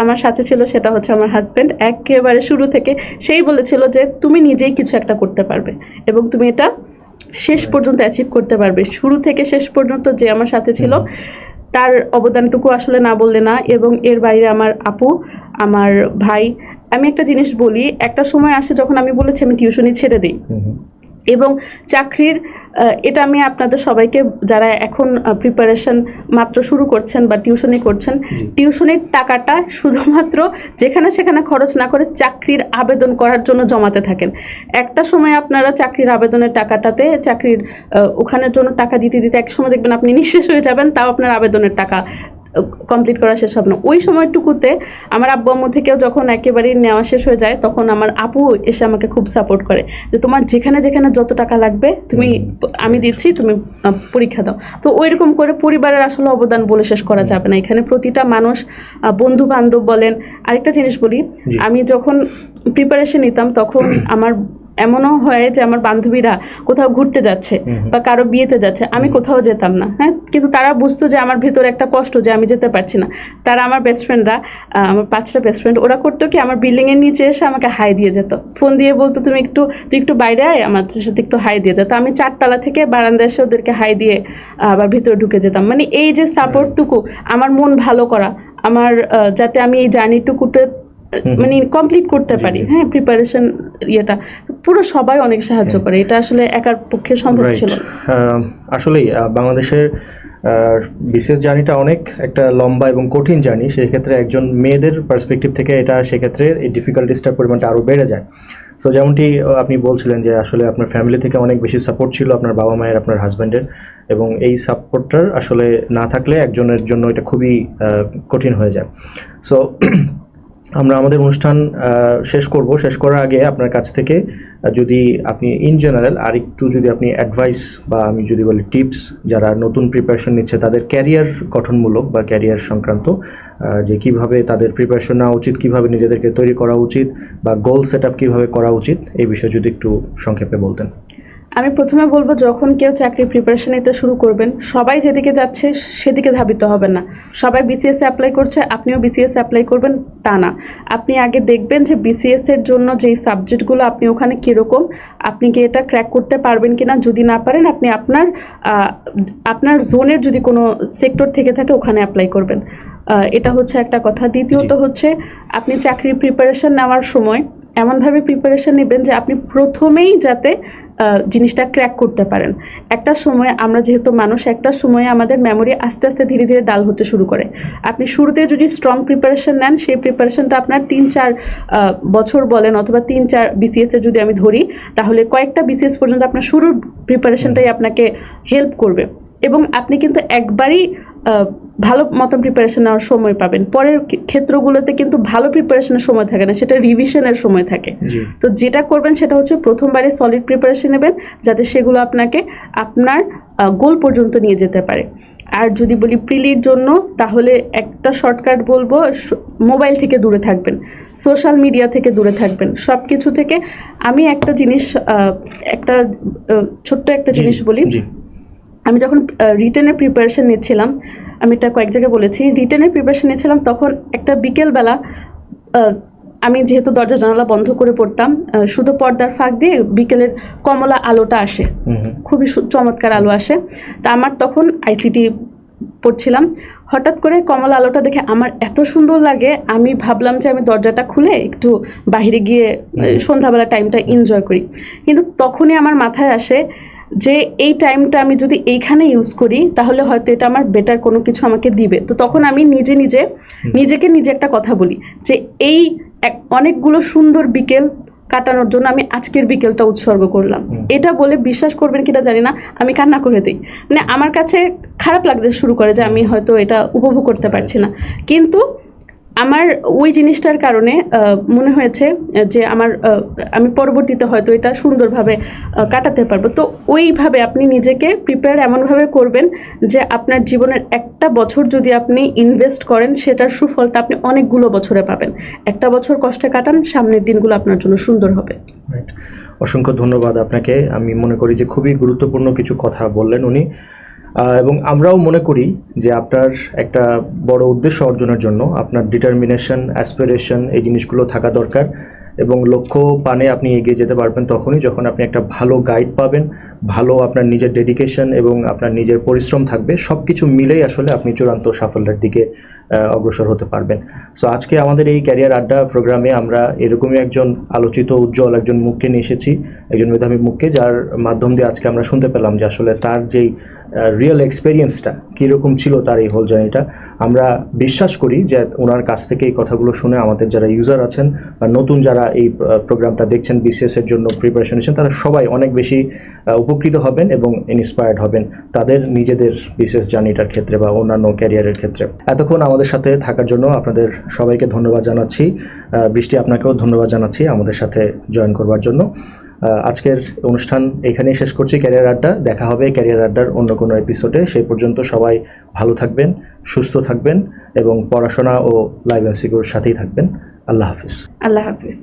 আমার সাথে ছিল সেটা হচ্ছে আমার হাজব্যান্ড। একেবারে শুরু থেকে সেই বলেছিল যে তুমি নিজেই কিছু একটা করতে পারবে এবং তুমি এটা শেষ পর্যন্ত অ্যাচিভ করতে পারবে। শুরু থেকে শেষ পর্যন্ত যে আমার সাথে ছিল তার অবদানটুকু আসলে না বললে না। এবং এর বাইরে আমার আপু, আমার ভাই। আমি একটা জিনিস বলি, একটা সময় আসে যখন আমি বলেছি আমি টিউশনি ছেড়ে দিই এবং চাকরির, এটা আমি আপনাদের সবাইকে যারা এখন প্রিপারেশন মাত্র শুরু করছেন বা টিউশনি করছেন, টিউশনির টাকাটা শুধুমাত্র যেখানে সেখানে খরচ না করে চাকরির আবেদন করার জন্য জমাতে থাকেন। একটা সময় আপনারা চাকরির আবেদনের টাকাটাতে ওখানের জন্য টাকা দিতে দিতে এক সময় দেখবেন আপনি নিঃশেষ হয়ে যাবেন, তাও আপনার আবেদনের টাকা কমপ্লিট করা শেষ হবে না। ওই সময়টুকুতে আমার আব্বু আম্মু থেকেও যখন একেবারেই নেওয়া শেষ হয়ে যায়, তখন আমার আপু এসে আমাকে খুব সাপোর্ট করে যে তোমার যেখানে যেখানে যত টাকা লাগবে আমি দিচ্ছি, তুমি পরীক্ষা দাও। তো ওইরকম করে পরিবারের আসলে অবদান বলে শেষ করা যাবে না। এখানে প্রতিটা মানুষ, বন্ধু বান্ধব বলেন। আরেকটা জিনিস বলি, আমি যখন প্রিপারেশন নিতাম তখন আমার এমনও হয় যে আমার বান্ধবীরা কোথাও ঘুরতে যাচ্ছে বা কারো বিয়েতে যাচ্ছে, আমি কোথাও যেতাম না, হ্যাঁ, কিন্তু তারা বুঝতো যে আমার ভিতরে একটা কষ্ট যে আমি যেতে পারছি না। তারা আমার বেস্ট ফ্রেন্ডরা, আমার 5টা বেস্ট ফ্রেন্ড, ওরা করতো কি আমার বিল্ডিংয়ের নিচে এসে আমাকে হাই দিয়ে যেত, ফোন দিয়ে বলতো তুই একটু বাইরে আয়, আমার সাথে একটু হাই দিয়ে যেত। আমি 4 তলা থেকে বারান্দায় এসে ওদেরকে হাই দিয়ে আবার ভিতরে ঢুকে যেতাম। মানে এই যে সাপোর্টটুকু, আমার মন ভালো করা, আমার যাতে আমি এই জার্নিটুকুতে মানে কমপ্লিট করতে পারি, হ্যাঁ, প্রিপারেশন ইয়েটা পুরো সবাই অনেক সাহায্য করে। এটা আসলে একার পক্ষে সম্ভব ছিল না। আসলেই বাংলাদেশের বিসিএস জার্নিটা অনেক একটা লম্বা এবং কঠিন জার্নি। সেই ক্ষেত্রে একজন মেয়েদের পার্সপেক্টিভ থেকে এটা সেক্ষেত্রে এই ডিফিকাল্টিসটার পরিমাণটা আরও বেড়ে যায়। সো যেমনটি আপনি বলছিলেন যে আসলে আপনার ফ্যামিলি থেকে অনেক বেশি সাপোর্ট ছিল, আপনার বাবা মায়ের, আপনার হাজব্যান্ডের, এবং এই সাপোর্টটার আসলে না থাকলে একজনের জন্য এটা খুবই কঠিন হয়ে যায়। সো আমরা আমাদের অনুষ্ঠান শেষ করব। শেষ করার আগে আপনার কাছ থেকে যদি আপনি ইন জেনারেল আরেকটু যদি আপনি অ্যাডভাইস বা আমি যদি বলি টিপস, যারা নতুন প্রিপারেশন নিচ্ছে তাদের ক্যারিয়ার গঠনমূলক বা ক্যারিয়ার সংক্রান্ত, যে কিভাবে তাদের প্রিপারেশন নেওয়া উচিত, কিভাবে নিজেদেরকে তৈরি করা উচিত বা গোল সেট আপ কীভাবে করা উচিত, এই বিষয়ে যদি একটু সংক্ষেপে বলতেন। আমি প্রথমে বলবো, যখন কেউ চাকরির প্রিপারেশন নিতে শুরু করবেন, সবাই যেদিকে যাচ্ছে সেদিকে ধাবিত হবেন না। সবাই বিসিএস অ্যাপ্লাই করছে, আপনিও বিসিএস অ্যাপ্লাই করবেন তা না। আপনি আগে দেখবেন যে বিসিএস এর জন্য যেই সাবজেক্টগুলো আপনি ওখানে কীরকম, আপনি কি এটা ক্র্যাক করতে পারবেন কিনা। যদি না পারেন, আপনি আপনার জোনের যদি কোনো সেক্টর থেকে থাকে ওখানে অ্যাপ্লাই করবেন। এটা হচ্ছে একটা কথা। দ্বিতীয়ত হচ্ছে, আপনি চাকরির প্রিপারেশন নেওয়ার সময় এমনভাবে প্রিপারেশন নেবেন যে আপনি প্রথমেই যাতে জিনিসটা ক্র্যাক করতে পারেন। একটা সময় আমরা যেহেতু মানুষ, একটা সময়ে আমাদের মেমোরি আস্তে আস্তে ধীরে ধীরে ডাল হতে শুরু করে। আপনি শুরুতে যদি স্ট্রং প্রিপারেশন নেন, সেই প্রিপারেশনটা আপনার 3-4 বছর বলেন, অথবা 3-4 বিসিএস এ যদি আমি ধরি, তাহলে কয়েকটা বিসিএস পর্যন্ত আপনার শুরুর প্রিপারেশনটাই আপনাকে হেল্প করবে। এবং আপনি কিন্তু একবারই ভালো মতন প্রিপারেশন নেওয়ার সময় পাবেন। পরের ক্ষেত্রগুলোতে কিন্তু ভালো প্রিপারেশনের সময় থাকে না, সেটা রিভিশনের সময় থাকে। তো যেটা করবেন সেটা হচ্ছে প্রথমবারে সলিড প্রিপারেশন নেবেন, যাতে সেগুলো আপনাকে আপনার গোল পর্যন্ত নিয়ে যেতে পারে। আর যদি বলি প্রিলির জন্য, তাহলে একটা শর্টকাট বলবো, মোবাইল থেকে দূরে থাকবেন, সোশ্যাল মিডিয়া থেকে দূরে থাকবেন, সব কিছু থেকে। আমি একটা জিনিস, ছোট্ট একটা জিনিস বলি। আমি যখন রিটেনের প্রিপারেশন নিচ্ছিলাম, আমি এটা কয়েক জায়গায় বলেছি, রিটেনের প্রিপারেশন নিচ্ছিলাম, তখন একটা বিকেলবেলা আমি যেহেতু দরজা জানালা বন্ধ করে পড়তাম, শুধু পর্দার ফাঁক দিয়ে বিকেলের কমলা আলোটা আসে, খুবই চমৎকার আলো আসে। তা আমার তখন আইসিটি পড়ছিলাম, হঠাৎ করে কমলা আলোটা দেখে আমার এত সুন্দর লাগে, আমি ভাবলাম যে আমি দরজাটা খুলে একটু বাইরে গিয়ে সন্ধ্যাবেলা টাইমটা এনজয় করি। কিন্তু তখনই আমার মাথায় আসে যে এই টাইমটা আমি যদি এইখানে ইউজ করি, তাহলে হয়তো এটা আমার বেটার কোনো কিছু আমাকে দিবে। তো তখন আমি নিজেকে একটা কথা বলি যে এই অনেকগুলো সুন্দর বিকেল কাটানোর জন্য আমি আজকের বিকেলটা উৎসর্গ করলাম। এটা বলে বিশ্বাস করবেন কিনা জানি না, আমি কান্না করে দিই। মানে আমার কাছে খারাপ লাগতে শুরু করে যে আমি হয়তো এটা উপভোগ করতে পারছি না, কিন্তু আমার ওই জিনিসটার কারণে মনে হয়েছে যে আমি পরবর্তীতে হয়তো এটা সুন্দরভাবে কাটাতে পারবো। তো ওইভাবে আপনি নিজেকে প্রিপেয়ার এমনভাবে করবেন যে আপনার জীবনের একটা বছর যদি আপনি ইনভেস্ট করেন, সেটার সুফলটা আপনি অনেকগুলো বছরে পাবেন। একটা বছর কষ্টে কাটান, সামনের দিনগুলো আপনার জন্য সুন্দর হবে। অসংখ্য ধন্যবাদ আপনাকে। আমি মনে করি যে খুবই গুরুত্বপূর্ণ কিছু কথা বললেন উনি, এবং আমরাও মনে করি যে আপনার একটা বড় উদ্দেশ্য অর্জনের জন্য আপনার ডিটারমিনেশন, অ্যাসপিরেশন, এই জিনিসগুলো থাকা দরকার। এবং লক্ষ্য পানে আপনি এগিয়ে যেতে পারবেন তখনই যখন আপনি একটা ভালো গাইড পাবেন, ভালো আপনার নিজের ডেডিকেশন এবং আপনার নিজের পরিশ্রম থাকবে। সব কিছু মিলেই আসলে আপনি চূড়ান্ত সাফল্যের দিকে অগ্রসর হতে পারবেন। সো আজকে আমাদের এই ক্যারিয়ার আড্ডা প্রোগ্রামে আমরা এরকমই একজন আলোচিত উজ্জ্বল একজন মুখকে নিয়ে এসেছি, একজন মেধাবী মুখকে, যার মাধ্যম দিয়ে আজকে আমরা শুনতে পেলাম যে আসলে তার যেই রিয়েল এক্সপেরিয়েন্সটা কীরকম ছিল তার এই হোল জার্নিটা। আমরা বিশ্বাস করি যে ওনার কাছ থেকে এই কথাগুলো শুনে আমাদের যারা ইউজার আছেন বা নতুন যারা এই প্রোগ্রামটা দেখছেন, বিসিএসের জন্য প্রিপারেশন নিচ্ছেন, তারা সবাই অনেক বেশি উপকৃত হবেন এবং ইন্সপায়ার্ড হবেন তাদের নিজেদের বিসিএস জার্নিটার ক্ষেত্রে বা অন্যান্য ক্যারিয়ারের ক্ষেত্রে। এতক্ষণ আমাদের সাথে থাকার জন্য আপনাদের সবাইকে ধন্যবাদ জানাচ্ছি। বৃষ্টি, আপনাকেও ধন্যবাদ জানাচ্ছি আমাদের সাথে জয়েন করবার জন্য। আজকের অনুষ্ঠান এখানেই শেষ করছি। ক্যারিয়ার আড্ডা, দেখা হবে ক্যারিয়ার আড্ডার অন্য কোনো এপিসোডে। সেই পর্যন্ত সবাই ভালো থাকবেন, সুস্থ থাকবেন এবং পড়াশোনা ও লাইভ এমসিকিউর সাথেই থাকবেন। আল্লাহ হাফিজ। আল্লাহ হাফিজ।